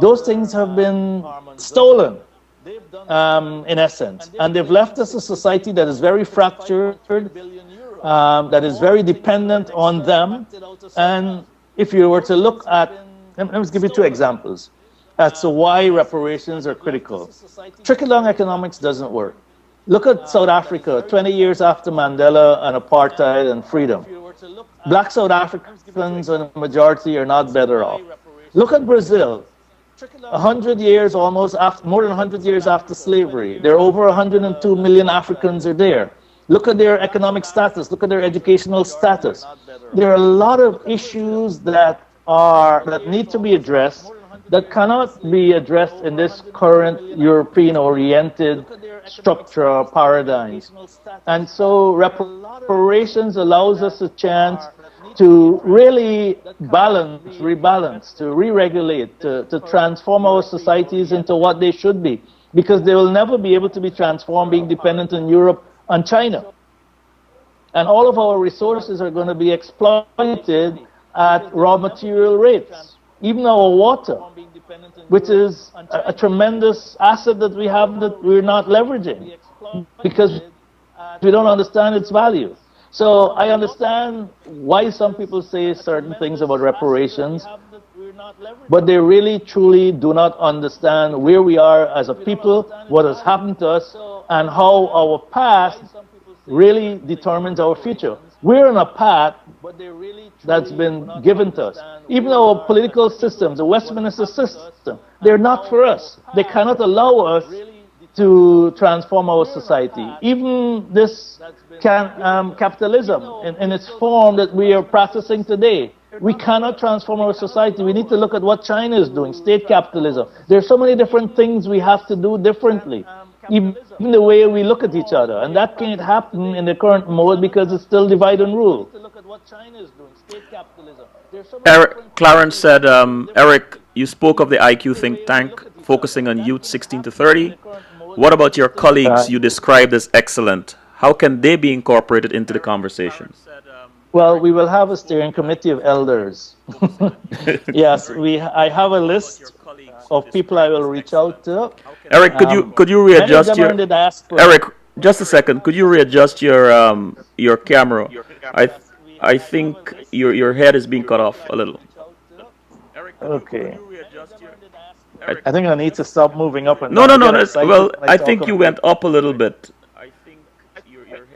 Those things have been stolen, in essence. And they've left us a society that is very fractured, that is very dependent on them. And if you were to look at, let me give you two examples as to why reparations are critical. Trickle-down economics doesn't work. Look at South Africa, 20 years after Mandela and apartheid and freedom. Black South Africans in a majority are not better off. Look at Brazil. 100 years almost after, more than 100 years after slavery, there are over 102 million Africans are there. Look at their economic status, look at their educational status. There are a lot of issues that need to be addressed that cannot be addressed in this current European-oriented structure or paradigms. And so reparations allows us a chance to really rebalance, to re-regulate, to transform our societies into what they should be, because they will never be able to be transformed being dependent on Europe and China. And all of our resources are going to be exploited at raw material rates. Even our water, which is a tremendous asset that we have that we're not leveraging because we don't understand its value. So I understand why some people say certain things about reparations, but they really truly do not understand where we are as a people, what has happened to us, and how our past really determines our future. We're on a path that's been given to us. Even our political systems, the Westminster system, they're not for us. They cannot allow us to transform our society. Even this capitalism in its form that we are practicing today, we cannot transform our society. We need to look at what China is doing, state capitalism. There are so many different things we have to do differently, even the way we look at each other. And that can't happen in the current mode because it's still divide and rule. Eric, Clarence said, Eric, you spoke of the IQ think tank focusing on youth 16 to 30. What about your colleagues you described as excellent? How can they be incorporated into the conversation? Well, we will have a steering committee of elders. Yes, I have a list of people I will reach out to. Eric, could you readjust your Eric? Just a second. Could you readjust your camera? I think your head is being cut off a little. Okay. I think I need to stop moving up and down. No. Well, I think you went up a little bit.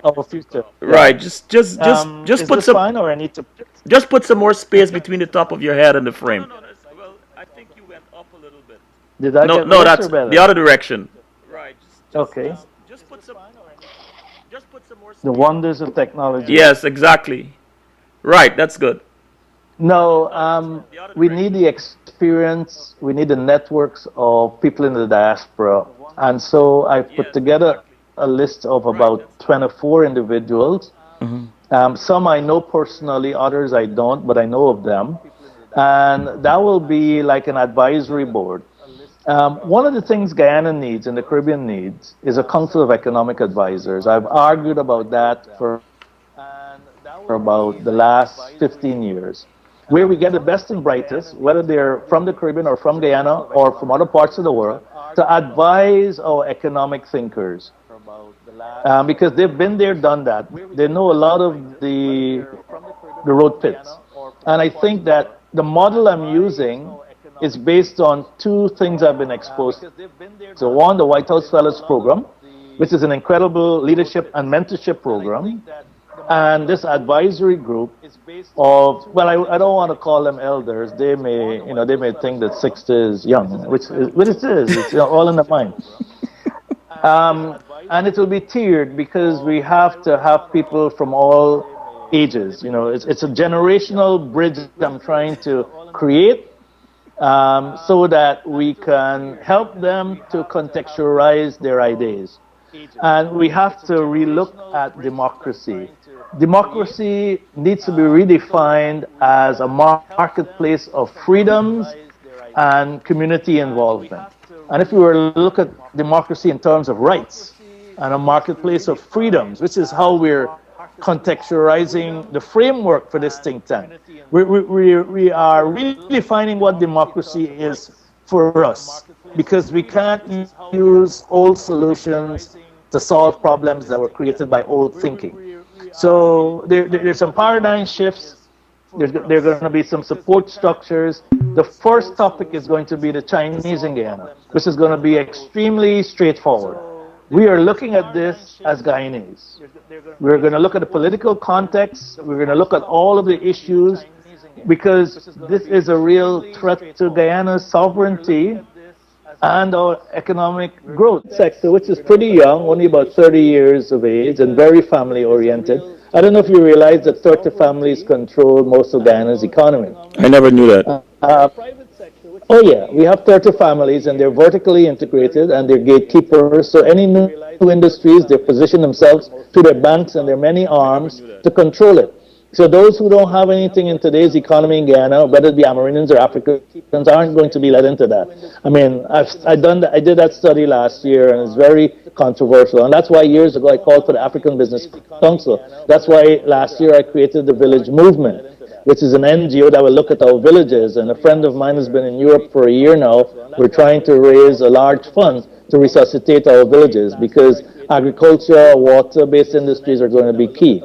Oh, future. Right. Just put some. Fine, or I need to. Just put some more space between the top of your head and the frame. Well, I think you went up a little bit. Did I get no, that's the other direction. Right. Okay. Just put some more. The wonders of technology. Yes, exactly. Right. That's good. No, we need the experience, we need the networks of people in the diaspora. And so I put together a list of about 24 individuals. Mm-hmm. Some I know personally, others I don't, but I know of them. And that will be like an advisory board. One of the things Guyana needs and the Caribbean needs is a council of economic advisors. I've argued about that for about the last 15 years. Where we get the best and brightest, whether they're from the Caribbean or from Guyana or from other parts of the world, to advise our economic thinkers. Because they've been there, done that. They know a lot of the road pits. And I think that the model I'm using is based on two things I've been exposed to. So one, the White House Fellows Program, which is an incredible leadership and mentorship program. And this advisory group of, well, I don't want to call them elders. They may think that 60 is young, which it is. It's all in the mind. And it will be tiered because we have to have people from all ages. It's a generational bridge I'm trying to create so that we can help them to contextualize their ideas. And we have to relook at democracy. Democracy needs to be redefined as a marketplace of freedoms and community involvement. And if we were to look at democracy in terms of rights and a marketplace of freedoms, which is how we're contextualizing the framework for this think tank, we are redefining what democracy is for us, because we can't use old solutions to solve problems that were created by old thinking. So there's some paradigm shifts. There are going to be some support structures. The first topic is going to be the Chinese in Guyana, which is going to be extremely straightforward. We are looking at this as Guyanese. We're going to look at the political context. We're going to look at all of the issues, because this is a real threat to Guyana's sovereignty and our economic growth sector, which is pretty young, only about 30 years of age, and very family oriented. I don't know if you realize that 30 families control most of Guyana's economy. I never knew that. Oh yeah, we have 30 families, and they're vertically integrated, and they're gatekeepers. So any new industries, they position themselves to their banks and their many arms to control it. So those who don't have anything in today's economy in Guyana, whether it be Americans or Africans, aren't going to be led into that. I mean, I did that study last year, and it's very controversial. And that's why years ago I called for the African Business Council. That's why last year I created the Village Movement, which is an NGO that will look at our villages. And a friend of mine has been in Europe for a year now. We're trying to raise a large fund to resuscitate our villages, because agriculture, water-based industries are going to be key.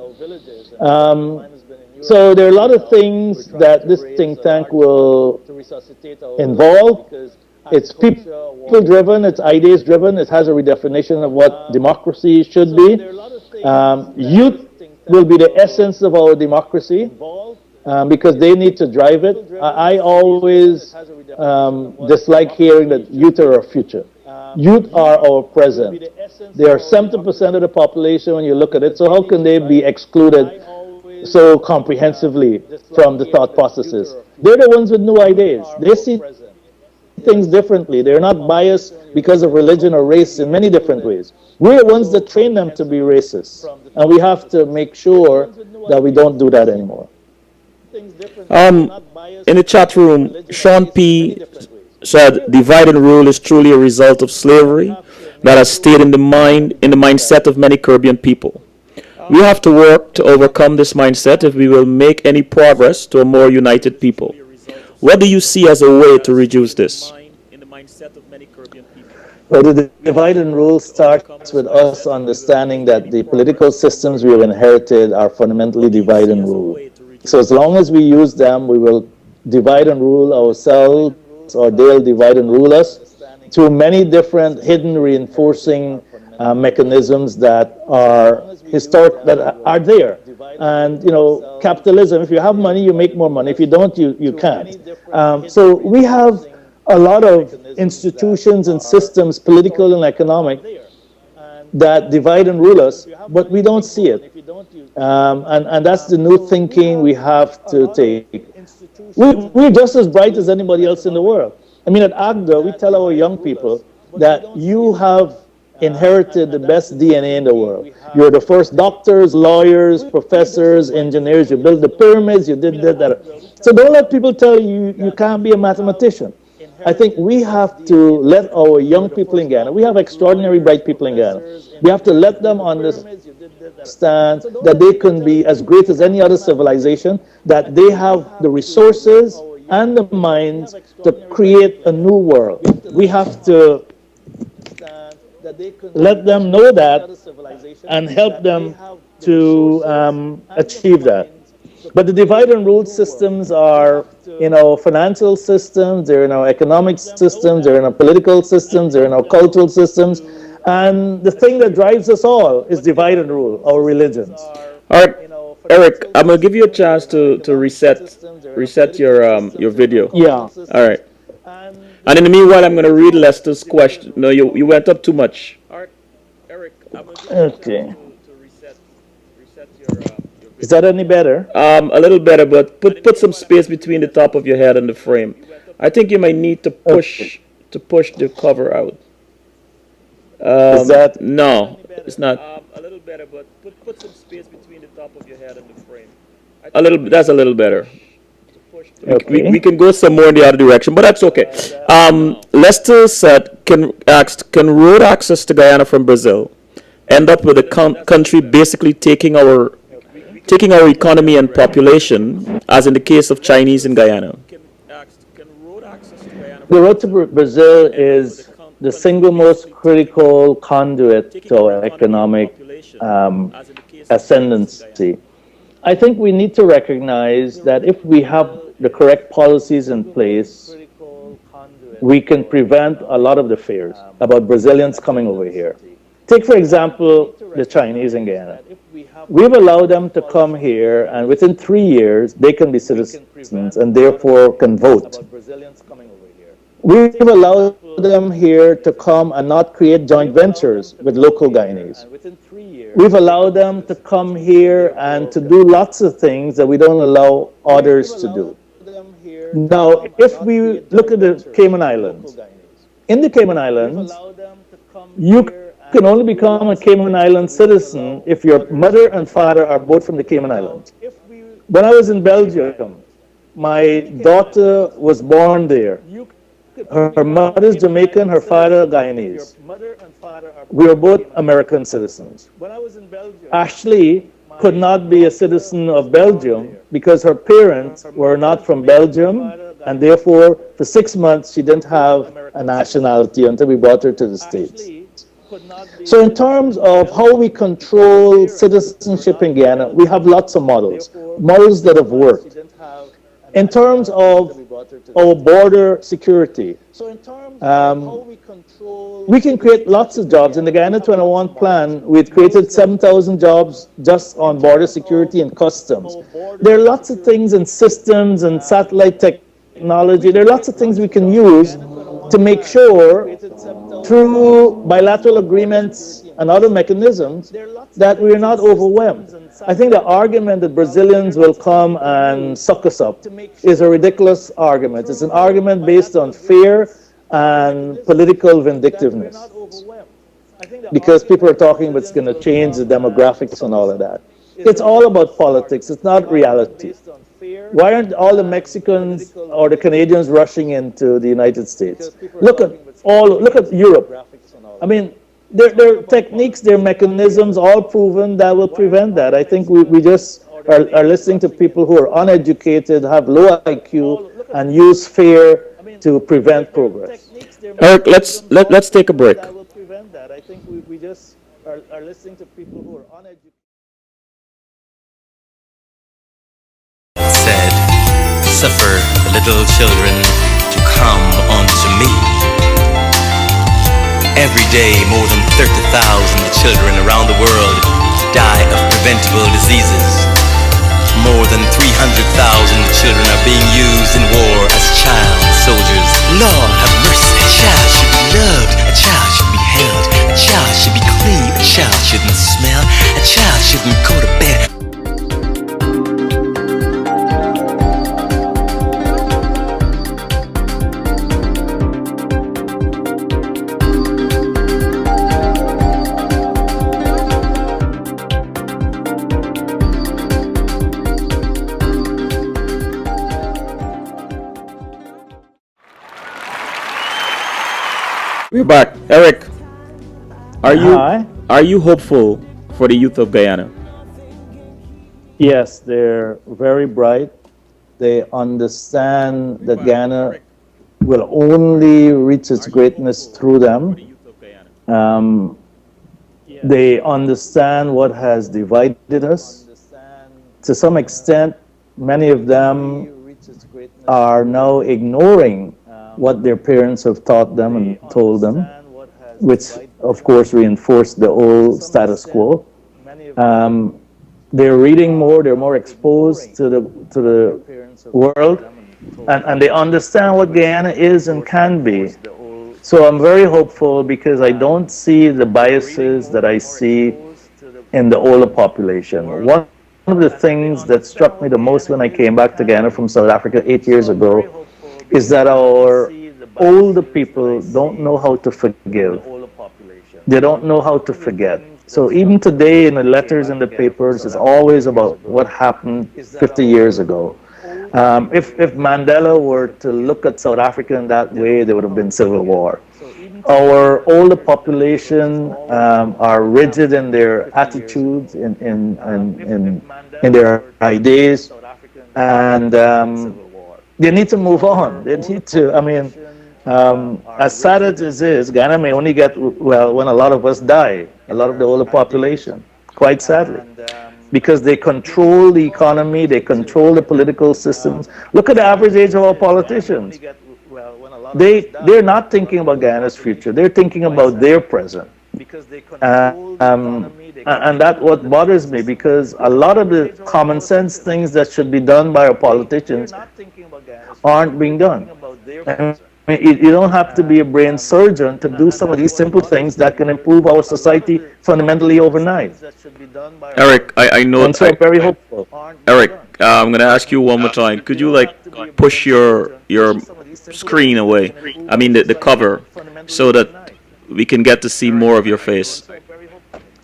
So there are a lot of things that this think tank will involve. It's people-driven, it's ideas-driven, it has a redefinition of what democracy should be. Youth will be the essence of our democracy, because they need to drive it. I always dislike hearing that youth are our future. Youth are our present. They are 70% of the population when you look at it, so how can they be excluded so comprehensively from the thought processes? They're the ones with new ideas. They see things differently. They're not biased because of religion or race in many different ways. We're the ones that train them to be racist, and we have to make sure that we don't do that anymore. In the chat room, Sean P said divide and rule is truly a result of slavery that has stayed in the mindset of many Caribbean people. We have to work to overcome this mindset if we will make any progress to a more united people. What do you see as a way to reduce this? Well, the divide and rule starts with us understanding that the political systems we have inherited are fundamentally divide and rule. So as long as we use them, we will divide and rule ourselves, or they'll divide and rule us through many different hidden reinforcing mechanisms that are historic, that are there. And capitalism, if you have money, you make more money. If you don't, you can't. So we have a lot of institutions and systems, political and economic, that divide and rule us, but we don't see it. And that's the new thinking we have to take. We're just as bright as anybody else in the world. I mean, at AGDA, we tell our young people that you have inherited the best DNA in the world. You're the first doctors, lawyers, professors, engineers. You built the pyramids, you did that. So don't let people tell you you can't be a mathematician. I think we have to let our young people in Ghana, we have extraordinary bright people in Ghana, we have to let them understand that they can be as great as any other civilization, that they have the resources and the minds to create a new world. We have to let them know that and help them to achieve that. But the divide and rule systems are in our financial systems, they're in our economic systems, they're in our political systems, they're in our cultural systems. And the thing that drives us all is divide and rule, our religions. All right, Eric, I'm going to give you a chance to reset your video. Yeah. All right. And in the meanwhile, I'm going to read Lester's question. No, you went up too much. Okay. Is that any better? A little better, but put some space between the top of your head and the frame. I think you might need to Okay. push the cover out. Is that No, it's not. A little better, but put some space between the top of your head and the frame. A little. That's a little better. We okay? can go some more in the other direction, but that's okay. Lester said, can road access to Guyana from Brazil end up with the country basically taking our economy and population, as in the case of Chinese in Guyana? The road to Brazil is the single most critical conduit to our economic ascendancy. I think we need to recognize that if we have the correct policies in place, we can prevent a lot of the fears about Brazilians coming over here. Take, for example, the Chinese in Guyana. We've allowed them to come here, and within 3 years, they can be citizens and therefore can vote. We've allowed them here to come and not create joint ventures with local Guyanese. We've allowed them to come here and to do lots of things that we don't allow others to do. Now, if we look at the Cayman Islands, in the Cayman Islands, you can only become a Cayman Island citizen if your mother and father are both from the Cayman Islands. When I was in Belgium, my daughter was born there. Her mother is Jamaican, her father Guyanese. We are both American citizens. Ashley could not be a citizen of Belgium because her parents were not from Belgium, and therefore, for 6 months, she didn't have a nationality until we brought her to the States. So in terms of how we control citizenship in Guyana, we have lots of models that have worked. In terms of our border security, we can create lots of jobs. In the Guyana 21 plan, we've created 7,000 jobs just on border security and customs. There are lots of things in systems and satellite technology. There are lots of things we can use to make sure, through bilateral agreements and other mechanisms, that we're not overwhelmed. I think the argument that Brazilians will come and suck us up is a ridiculous argument. It's an argument based on fear and political vindictiveness. Because people are talking about it's going to change the demographics and all of that. It's all about politics. It's not reality. Why aren't all the Mexicans or the Canadians rushing into the United States? Look at Europe. I mean, there are techniques, there are mechanisms, all proven that will prevent that. I think we just are listening to people who are uneducated, have low IQ, and use fear to prevent progress. Eric, let's take a break. That will prevent that. I think we just are listening to people who are uneducated. Said, suffer the little children to come unto me. Every day, more than 30,000 children around the world die of preventable diseases. More than 300,000 children are being used in war as child soldiers. Lord have mercy. A child should be loved. A child should be held. A child should be clean. A child shouldn't smell. A child shouldn't go to bed. We're back. Eric, Hi. are you hopeful for the youth of Guyana? Yes, they're very bright. They understand that Guyana will only reach its greatness through them. They understand what has divided us. To some extent, many of them are now ignoring what their parents have taught them and told them, which of course reinforced the old status quo. They're reading more, they're more exposed to the world, and they understand what Guyana is and can be. So I'm very hopeful because I don't see the biases that I see in the older population. One of the things that struck me the most when I came back to Ghana from South Africa 8 years ago is that our older people don't know how to forgive. They don't know how to forget. So even today in the letters in the papers, it's always about what happened 50 years ago. If Mandela were to look at South Africa in that way, there would have been civil war. Our older population are rigid in their attitudes, in their ideas, and they need to move on. They need to, I mean, as sad as it is, Ghana may only get well when a lot of us die, a lot of the older population, quite sadly, because they control the economy, they control the political systems. Look at the average age of our politicians. They're not thinking about Ghana's future. They're thinking about their present. And that's what bothers me, because a lot of the common sense things that should be done by our politicians aren't being done. I mean, you don't have to be a brain surgeon to do some of these simple things that can improve our society fundamentally overnight. Eric, I know. And so I'm very hopeful. Eric, I'm gonna ask you one more time. Could you like push your screen away? I mean the cover, so that we can get to see more of your face.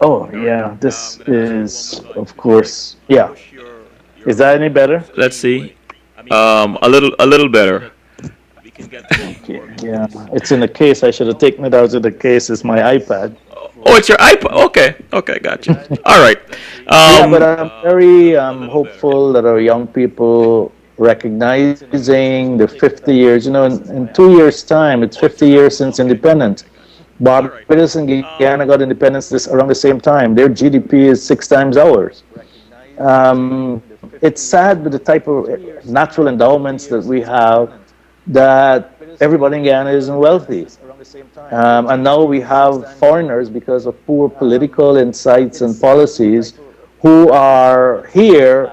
Oh, yeah, this is, of course, yeah. Is that any better? Let's see. A little better. Okay, yeah, it's in the case. I should have taken it out of the case. It's my iPad. Oh, it's your iPod. Okay, okay, gotcha. All right. Yeah, but I'm very hopeful that our young people recognizing the 50 years, in 2 years' time, it's 50 years since independence. Barbados and Guyana got independence this around the same time. Their GDP is 6 times ours. It's sad with the type of natural endowments that we have that everybody in Guyana isn't wealthy. And now we have foreigners, because of poor political insights and policies, who are here,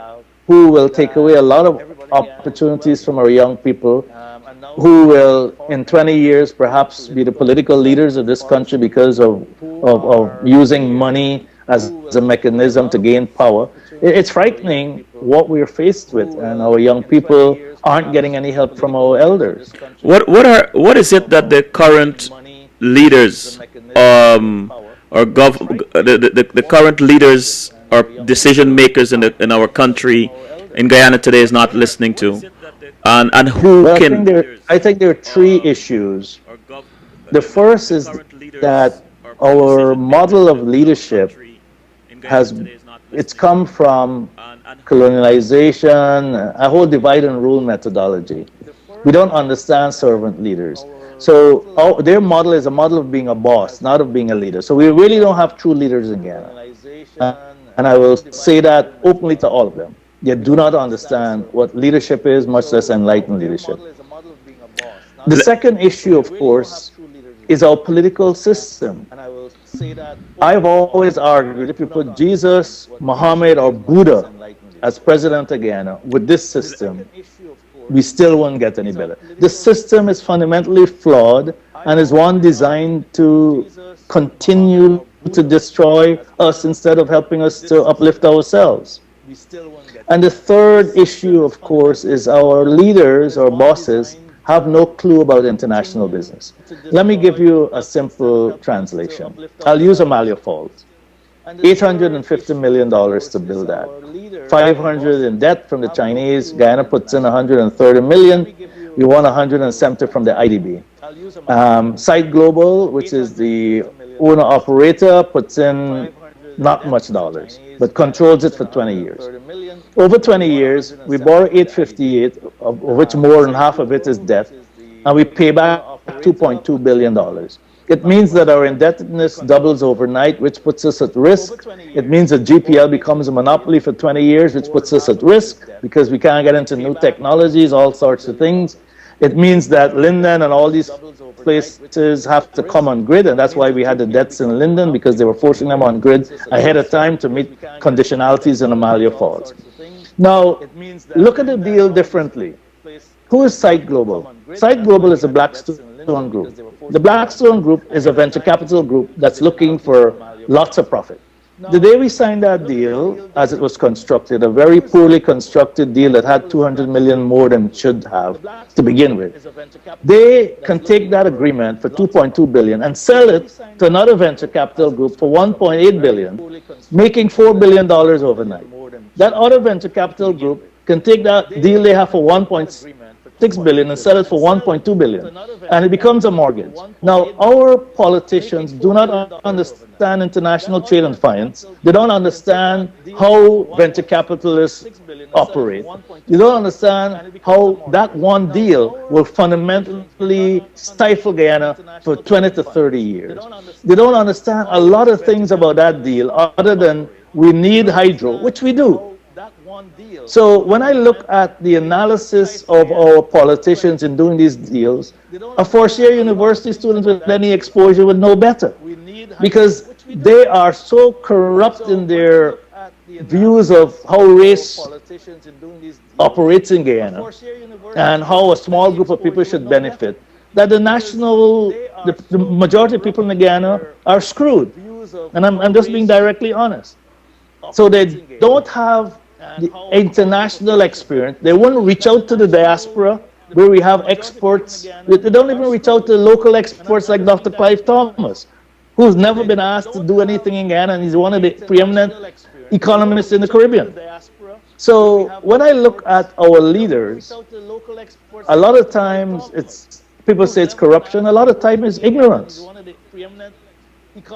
who will take away a lot of opportunities from our young people, who will, in 20 years, perhaps be the political leaders of this country because of using money as a mechanism to gain power. It's frightening what we're faced with, and our young people aren't getting any help from our elders. What is it that the current leaders or the current leaders or decision makers in our country in Guyana today is not listening to, and who Well, can? I think there are three issues. The first is that our model of leadership has it's come from colonialization, a whole divide and rule methodology. We don't understand servant leaders. So their model is a model of being a boss, not of being a leader. So we really don't have true leaders in Ghana. And I will say that openly to all of them. They do not understand what leadership is, much less enlightened leadership. The second issue, of course, is our political system. I've always argued if you put Jesus, Muhammad, or Buddha as president of Guyana with this system, we still won't get any better. The system is fundamentally flawed and is one designed to continue to destroy us instead of helping us to uplift ourselves. And the third issue, of course, is our leaders or bosses have no clue about international business. Let me give you a simple translation. I'll use Amalia Falls. $850 million to build that. 500 in debt from the Chinese. Guyana puts in 130 million. We want 170 from the IDB. Site Global, which is the owner operator, puts in not much dollars, but controls it for 20 years. Over 20 years, we borrow 858, of which more than half of it is debt, and we pay back $2.2 billion. It means that our indebtedness doubles overnight, which puts us at risk. It means that GPL becomes a monopoly for 20 years, which puts us at risk because we can't get into new technologies, all sorts of things. It means that Linden and all these places have to come on grid, and that's why we had the debts in Linden, because they were forcing them on grid ahead of time to meet conditionalities in Amalia Falls. Now, look at the deal differently. Who is Site Global? Site Global is a Blackstone group. The Blackstone group is a venture capital group that's looking for lots of profit. the day we signed that deal, as it was constructed, a very poorly constructed deal that had 200 million more than it should have to begin with, they can take that agreement for 2.2 billion and sell it to another venture capital group for 1.8 billion, making $4 billion overnight. That other venture capital group can take that deal they have for 1.6 billion and sell it for 1.2 billion, and it becomes a mortgage. Now, our politicians do not understand international trade and finance. They don't understand how venture capitalists operate. You don't understand how that one deal will fundamentally stifle Guyana for 20 to 30 years. They don't understand a lot of things about that deal other than we need hydro, which we do. So when I look at the analysis of our politicians in doing these deals, a fourth-year university student with any exposure would know better, because they are so corrupt in their views of how race operates in Guyana and how a small group of people should benefit, that the majority of people in Guyana are screwed. And I'm just being directly honest. So they don't have the international experience. They won't reach out to the diaspora where we have experts. They don't even reach out to local experts like Dr. Clive Thomas, who's never been asked to do anything in Ghana, and he's one of the preeminent economists in the Caribbean. So when I look at our leaders, a lot of times people say it's corruption, a lot of times it's ignorance.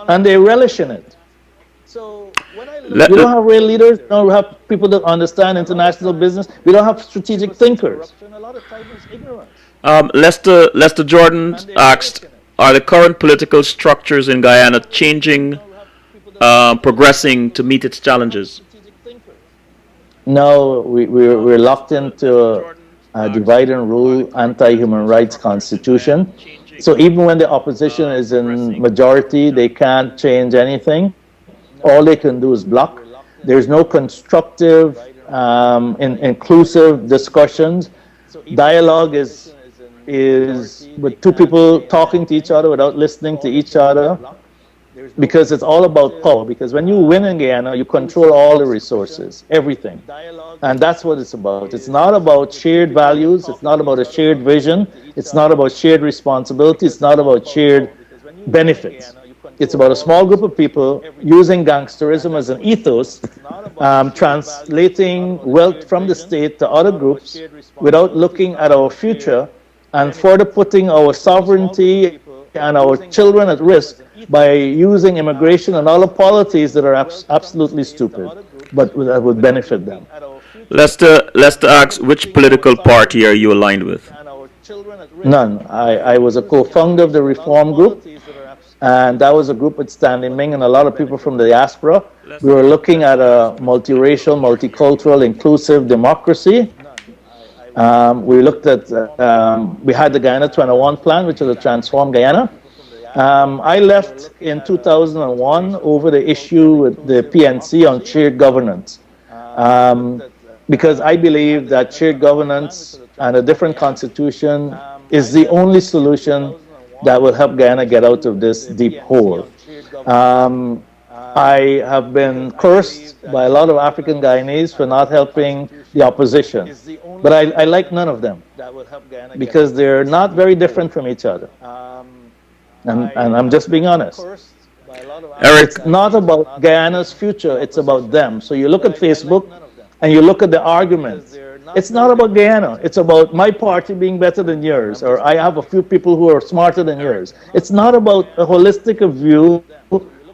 And they relish in it. We don't have real leaders. We don't have people that understand international business. We don't have strategic thinkers. Lester Jordan asked, are the current political structures in Guyana changing, progressing to meet its challenges? No, we're locked into a divide and rule, anti-human rights constitution. So even when the opposition is in majority, they can't change anything. All they can do is block. There's no constructive, inclusive discussions. Dialogue is with two people talking to each other without listening to each other, because it's all about power. Because when you win in Guyana, you control all the resources, everything. And that's what it's about. It's not about shared values. It's not about a shared vision. It's not about shared responsibility. It's not about shared benefits. It's about a small group of people using gangsterism as an ethos, translating wealth from the state to other groups without looking at our future, and further putting our sovereignty and our children at risk by using immigration and other policies that are absolutely stupid, but that would benefit them. Lester asks, which political party are you aligned with? None. I was a co-founder of the Reform Group, and that was a group with Stanley Ming and a lot of people from the diaspora. We were looking at a multiracial, multicultural, inclusive democracy. We looked at, we had the Guyana 21 plan, which was a Transform Guyana. I left in 2001 over the issue with the PNC on shared governance, because I believe that shared governance and a different constitution is the only solution that will help Guyana get out of this deep hole. I have been cursed by a lot of African Guyanese for not helping the opposition, but I like none of them, because they're not very different from each other. And I'm just being honest. Eric, It's not about Guyana's future, it's about them. So you look at Facebook and you look at the arguments. It's not about Guyana. It's about my party being better than yours, or I have a few people who are smarter than yours. It's not about a holistic view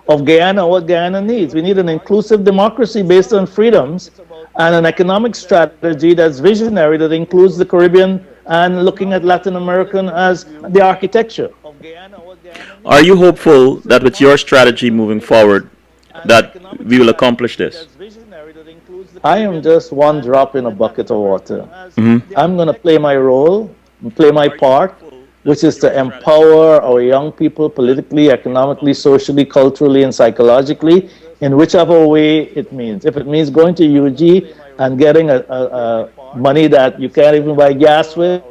of Guyana, what Guyana needs. We need an inclusive democracy based on freedoms and an economic strategy that's visionary, that includes the Caribbean and looking at Latin American as the architecture. are you hopeful that with your strategy moving forward, that we will accomplish this? I am just one drop in a bucket of water. Mm-hmm. I'm going to play my role, play my part, which is to empower our young people politically, economically, socially, culturally, and psychologically in whichever way it means. If it means going to UG and getting a money that you can't even buy gas with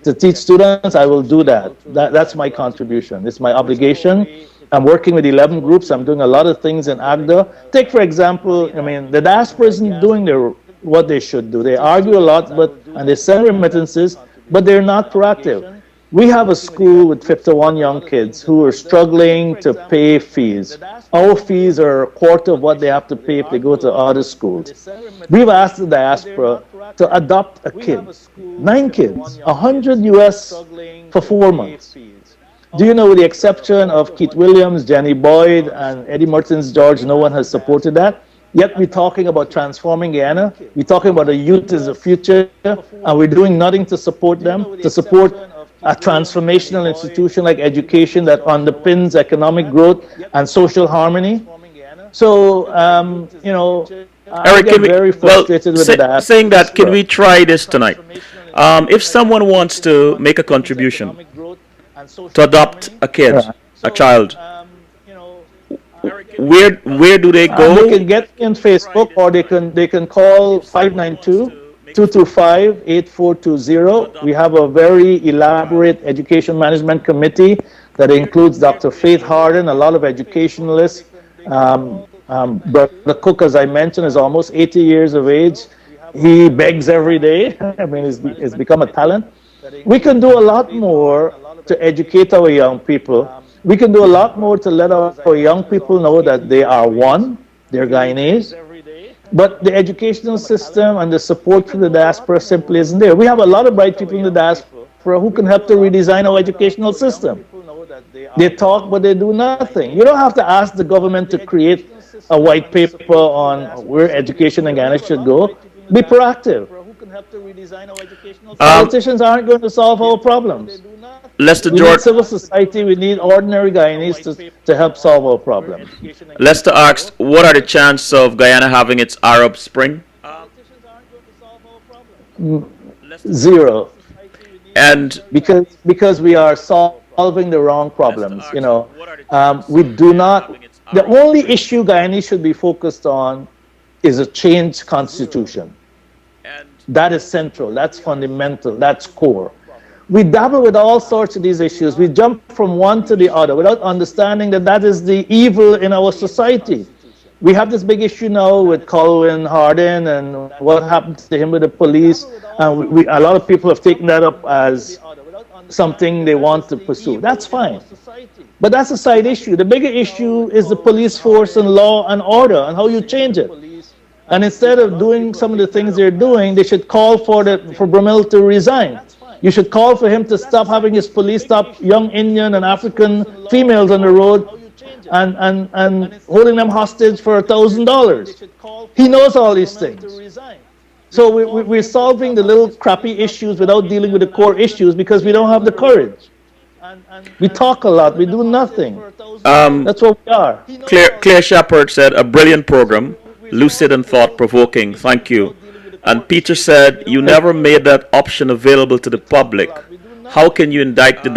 to teach students, I will do that. That's my contribution. It's my obligation I'm working with 11 groups. I'm doing a lot of things in AGDA. Take, for example, I mean, the diaspora isn't doing what they should do. They argue a lot, and they send remittances, but they're not proactive. We have a school with 51 young kids who are struggling to pay fees. Our fees are a quarter of what they have to pay if they go to other schools. We've asked the diaspora to adopt a kid, 9 kids, 100 US for 4 months. Do you know, with the exception of Keith Williams, Jenny Boyd, and Eddie Mertens George, no one has supported that? Yet we're talking about transforming Guyana. We're talking about the youth as the future, and we're doing nothing to support them, to support a transformational institution like education that underpins economic growth and social harmony. So, you know, I Eric, get very frustrated with that. saying that, can we try this tonight? If someone wants to make a contribution to adopt a kid, a child, where do they go? They can get me on Facebook, or they can call 592-225-8420. We have a very elaborate education management committee that includes Dr. Faith Harden, a lot of educationalists. Brother Cook, as I mentioned, is almost 80 years of age. He begs every day. I mean, it's become a talent. We can do a lot more to educate our young people. We can do a lot more to let our young people know that they are one, they're Guyanese. But the educational system and the support from the diaspora simply isn't there. We have a lot of bright people in the diaspora who can help to redesign our educational system. They talk, but they do nothing. You don't have to ask the government to create a white paper on where education in Ghana should go. Be proactive. Politicians aren't going to solve our problems. Lester We need George, civil society, we need ordinary Guyanese to help solve our problems. Lester asked, what are the chances of Guyana having its Arab Spring? Zero. And Because we are solving the wrong problems. You know, we do not. The only issue Guyanese should be focused on is a changed constitution. That is central. That's fundamental. That's core. We dabble with all sorts of these issues. We jump from one to the other without understanding that that is the evil in our society. We have this big issue now with Colwyn Harden and what happened to him with the police. And a lot of people have taken that up as something they want to pursue. That's fine. But that's a side issue. The bigger issue is the police force and law and order and how you change it. And instead of doing some of the things they're doing, they should call for Bramil to resign. You should call for him to stop having his police stop young Indian and African females on the road and holding them hostage for $1,000. He knows all these things. So we're solving the little crappy issues without dealing with the core issues because we don't have the courage. We talk a lot, we do nothing. That's what we are. Claire Shepard said, a brilliant program, lucid and thought-provoking. Thank you. And Peter said, you never made that option available to the public. How can you indict the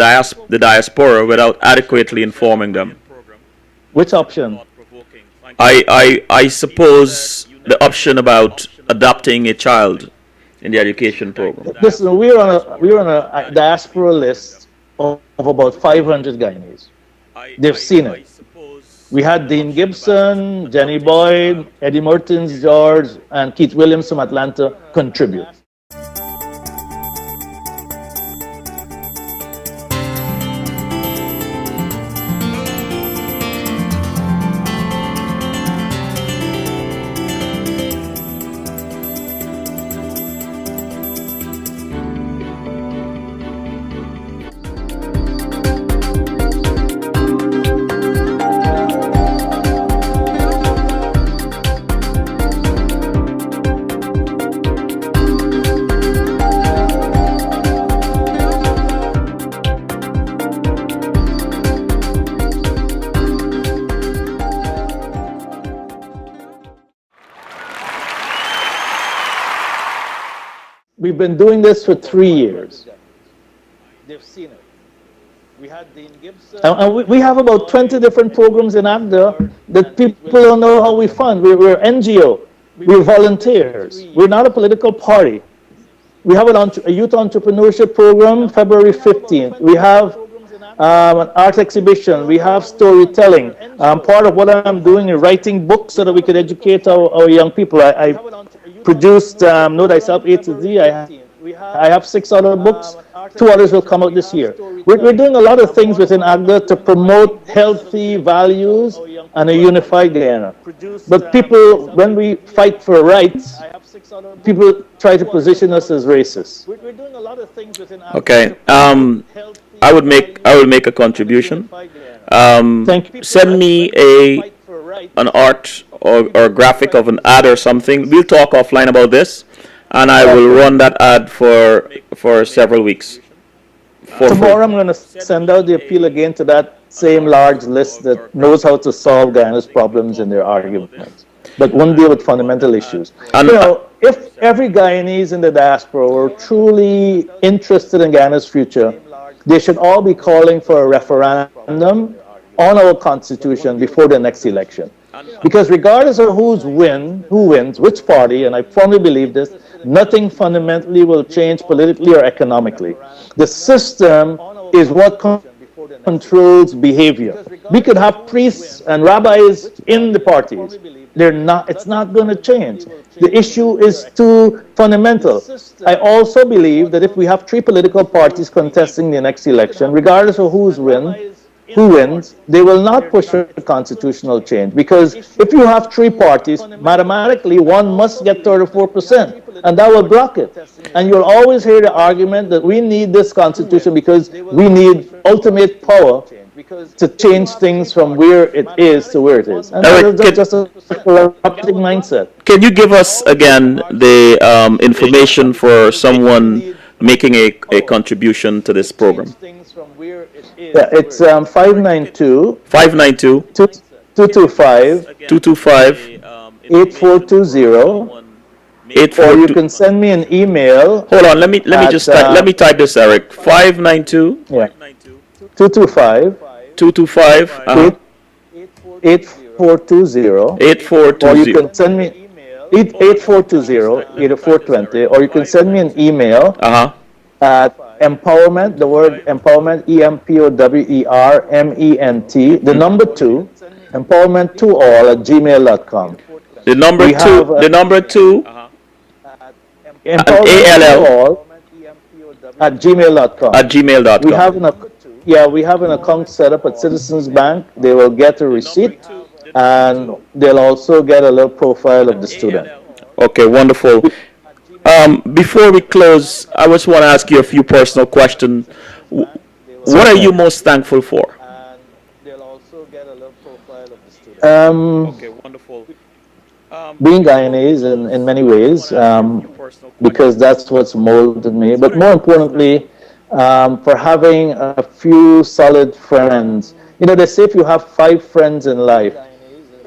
diaspora without adequately informing them? Which option? I suppose the option about adopting a child in the education program. Listen, we're on a diaspora list of about 500 Guyanese. They've seen it. We had Dean Gibson, Jenny Boyd, Eddie Mertens George, and Keith Williams from Atlanta contribute. We've been doing this for 3 years. They've seen it. We had Dean Gibson. And we have about 20 different programs in AGDA that people don't know how we fund. We're NGO. We're volunteers. We're not a political party. We have a youth entrepreneurship program, February 15th. We have an art exhibition. We have storytelling. Part of what I'm doing is writing books so that we could educate our young people. I produced Know Thyself A to Z. I have 6 other books. 2 others will come out this year. We're doing a lot of things within AGDA to promote healthy values and a unified Guyana. But people, when we fight for rights, people try to position us as racist. Okay. I will make a contribution. Thank you. Send me an art or graphic of an ad or something. We'll talk offline about this, and I will run that ad for several weeks for free. Tomorrow I'm going to send out the appeal again to that same large list that knows how to solve Guyana's problems in their arguments, but won't deal with fundamental issues. And If every Guyanese in the diaspora were truly interested in Guyana's future, they should all be calling for a referendum on our constitution before the next election. Because regardless of who wins, which party, and I firmly believe this, nothing fundamentally will change politically or economically. The system is what controls behavior. We could have priests and rabbis in the parties. It's not going to change. The issue is too fundamental. I also believe that if we have 3 political parties contesting the next election, regardless of who wins, they will not push for constitutional change. Because if you have 3 parties, mathematically, one must get 34%, and that will block it. And you'll always hear the argument that we need this constitution because we need ultimate power to change things from where it is to where it is. And that's just a corrupting mindset. Can you give us again the information for someone making a contribution to this program? Yeah, it's 592 592 225 225 8420. Or you can send me an email. Hold on, let me let me type this, Eric. 592 225 225 8420. 8420. Or you can send me 8420 8420. Or you can send me an email at empowerment, the word empowerment, EMPOWERMENT, the number 2, empowerment2all at gmail.com. The number 2, the number 2, empowerment2all at gmail.com. At gmail.com. We have an account set up at Citizens Bank. They will get a receipt, and they'll also get a little profile of the student. Okay, wonderful. Before we close, I just want to ask you a few personal questions. What are you most thankful for? Okay, wonderful. Being Guyanese in many ways, because that's what's molded me. But more importantly, for having a few solid friends. They say if you have 5 friends in life,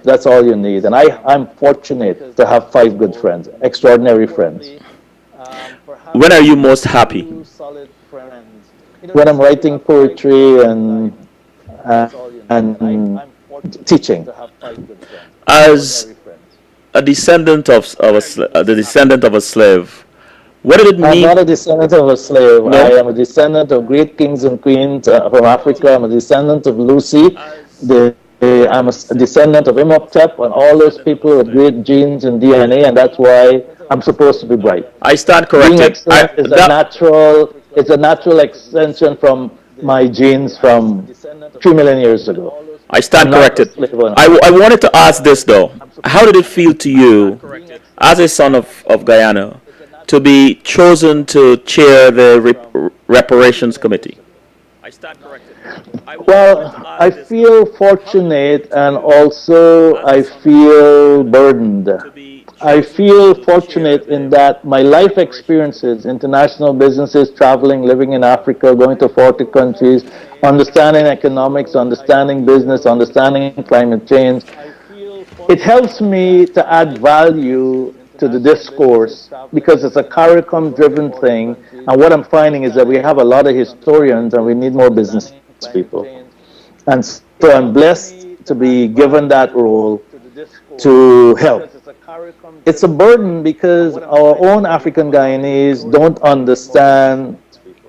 that's all you need. And I'm fortunate to have 5 good friends, extraordinary friends. When are you most happy? When I'm writing poetry and teaching. As a descendant of a slave, what did it mean? I'm not a descendant of a slave. No? I am a descendant of great kings and queens from Africa. I'm a descendant of Lucy. I'm a descendant of Imhotep and all those people with great genes and DNA, and that's why I'm supposed to be bright. I stand corrected. It's a natural extension from my genes from 3 million years ago. I stand corrected. I wanted to ask this though. How did it feel to you, as a son of Guyana, to be chosen to chair the reparations committee? Well, I feel fortunate, and also I feel burdened. I feel fortunate in that my life experiences, international businesses, traveling, living in Africa, going to 40 countries, understanding economics, understanding business, understanding climate change, it helps me to add value to the discourse because it's a curriculum-driven thing. And what I'm finding is that we have a lot of historians and we need more business people. And so I'm blessed to be given that role to help. It's a burden because our own African Guyanese don't understand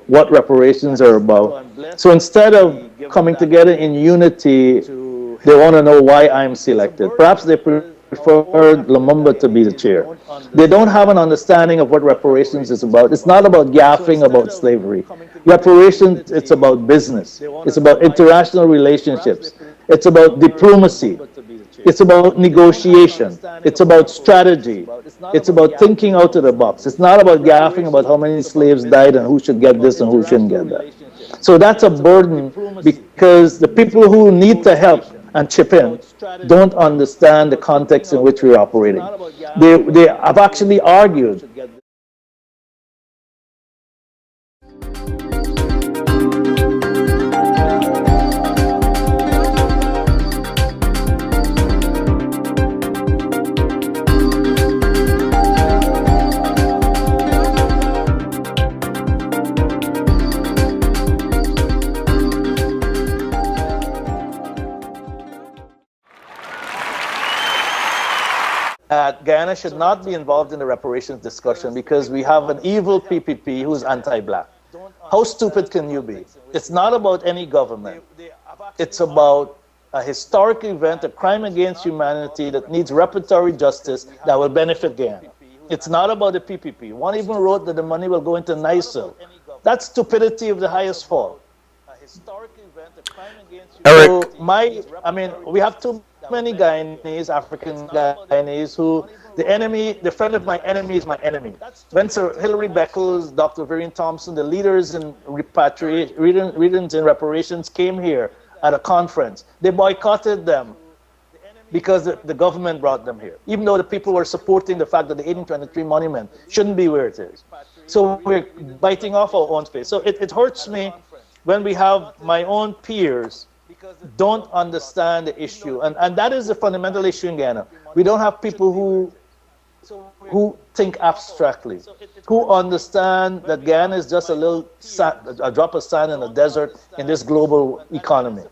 what reparations are about. So instead of coming together in unity, they want to know why I'm selected. Perhaps they prefer Lumumba to be the chair. They don't have an understanding of what reparations is about. It's not about gaffing about slavery. Reparations, it's about business. It's about international relationships. It's about diplomacy. It's about negotiation. It's about strategy. It's about thinking out of the box. It's not about gaffing about how many slaves died and who should get this and who shouldn't get that. So that's a burden because the people who need to help and chip in don't understand the context in which we're operating. They have actually argued. That Guyana should not be involved in the reparations discussion because we have an evil PPP who's anti-black. How stupid can you be? It's not about any government. It's about a historic event, a crime against humanity that needs reparatory justice that will benefit Guyana. It's not about the PPP. One even wrote that the money will go into NICIL. That's stupidity of the highest form. Eric, So we have too many Guyanese, African Guyanese, who the friend of my enemy is my enemy. When Sir Hilary Beckles, Dr. Vivian Thompson, the leaders in repatriations in reparations came here at a conference, they boycotted them because the government brought them here, even though the people were supporting the fact that the 1823 monument shouldn't be where it is. So we're biting off our own face. So it hurts me when we have my own peers don't understand the issue. And that is the fundamental issue in Ghana. We don't have people who think abstractly, who understand that Ghana is just a drop of sand in a desert in this global economy.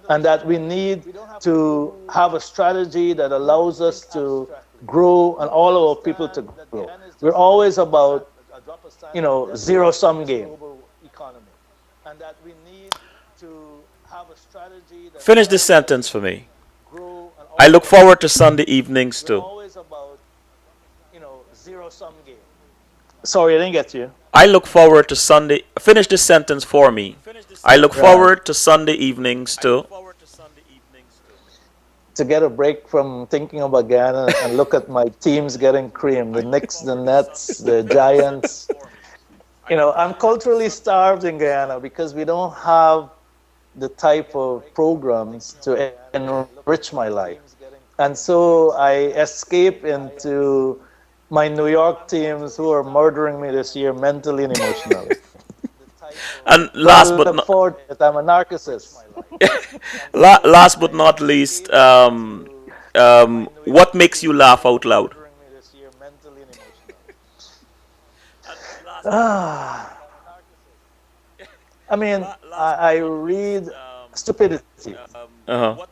And that we need to have a strategy that allows us to grow and all our people to grow. We're always about, zero-sum game. And that we need to have a strategy that finish this sentence for me. I look forward to Sunday evenings too. Zero-sum game. Sorry, I didn't get you. I look forward to Sunday. Finish this sentence for me. I look forward to Sunday evenings too. To get a break from thinking about Ghana and look at my teams getting creamed, the Knicks, the Nets, the Giants. I'm culturally starved in Guyana because we don't have the type of programs to enrich my life. And so I escape into my New York teams who are murdering me this year mentally and emotionally. And last but not I'm a narcissist. last but not least, what makes you laugh out loud? I read stupidity. Uh-huh.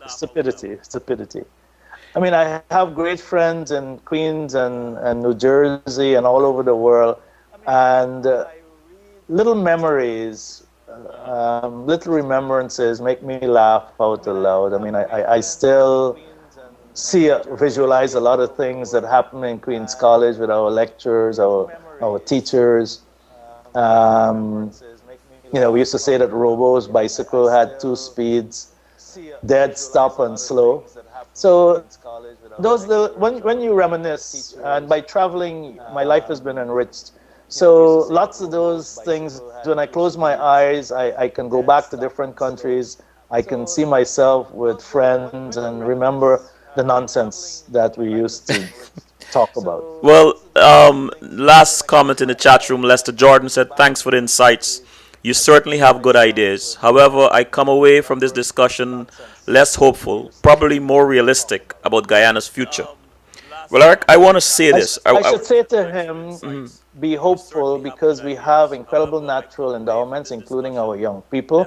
Stupidity. I have great friends in Queens and New Jersey and all over the world, and little memories, little remembrances make me laugh out loud. I still visualize a lot of things that happen in Queens College with our lecturers, our teachers. We used to say that Robo's bicycle had 2 speeds, dead, stop, and slow. So when you reminisce, and by traveling, my life has been enriched. So lots of those things, when I close my eyes, I can go back to different countries. I can see myself with friends and remember the nonsense that we used to talk about. Well, last comment in the chat room, Lester Jordan said, thanks for the insights. You certainly have good ideas. However, I come away from this discussion less hopeful, probably more realistic about Guyana's future. Well, Eric, I want to say this. I should say to him, be hopeful because we have incredible natural endowments, including our young people.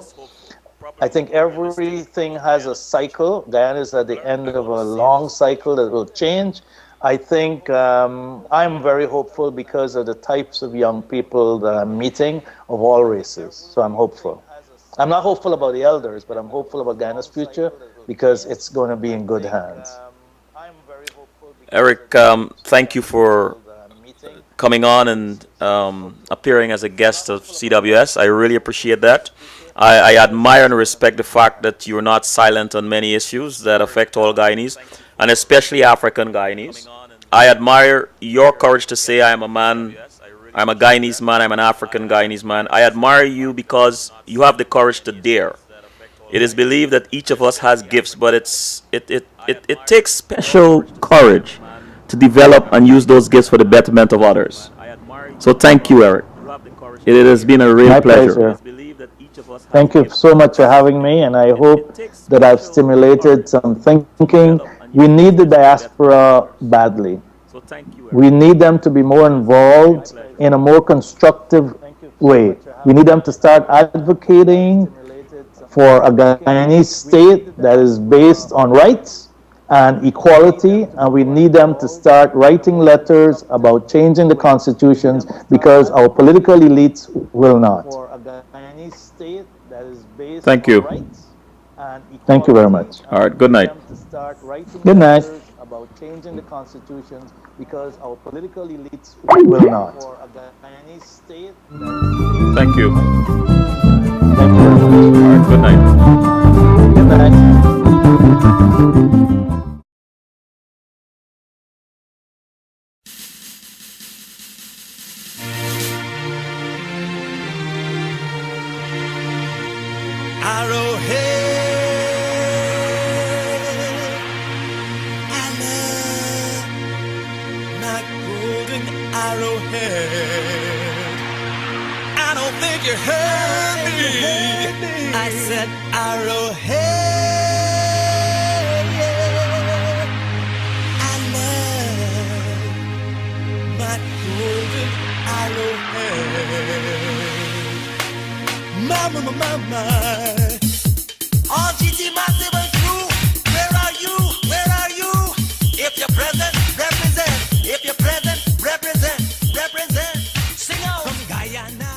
I think everything has a cycle. Guyana is at the end of a long cycle that will change. I think I'm very hopeful because of the types of young people that I'm meeting of all races. So I'm hopeful. I'm not hopeful about the elders, but I'm hopeful about Guyana's future because it's going to be in good hands. Eric, thank you for coming on and appearing as a guest of CWS. I really appreciate that. I admire and respect the fact that you're not silent on many issues that affect all Guyanese, and especially African Guyanese. I admire your courage to say, I am a man, I'm a Guyanese man, I'm an African Guyanese man. I admire you because you have the courage to dare. It is believed that each of us has gifts, but it takes special courage to develop and use those gifts for the betterment of others. So thank you, Eric. It has been a real My pleasure. pleasure. Thank you so much for having me, and I hope that I've stimulated some thinking. We need the diaspora badly. We need them to be more involved in a more constructive way. We need them to start advocating for a Guyanese state that is based on rights and equality, and we need them to start writing letters about changing the constitutions because our political elites will not. Thank you. Thank you very much. All right, good night. Good night. About changing the constitutions because our political elites will not. Thank you. Thank you very much. All right, good night. Good night. Arrowhead. I don't think you heard me. I said arrowhead. I love my golden arrowhead. My. All GT Massive and crew, where are you? Where are you? If you're present, represent. If you're present, represent. Sing out from Guyana.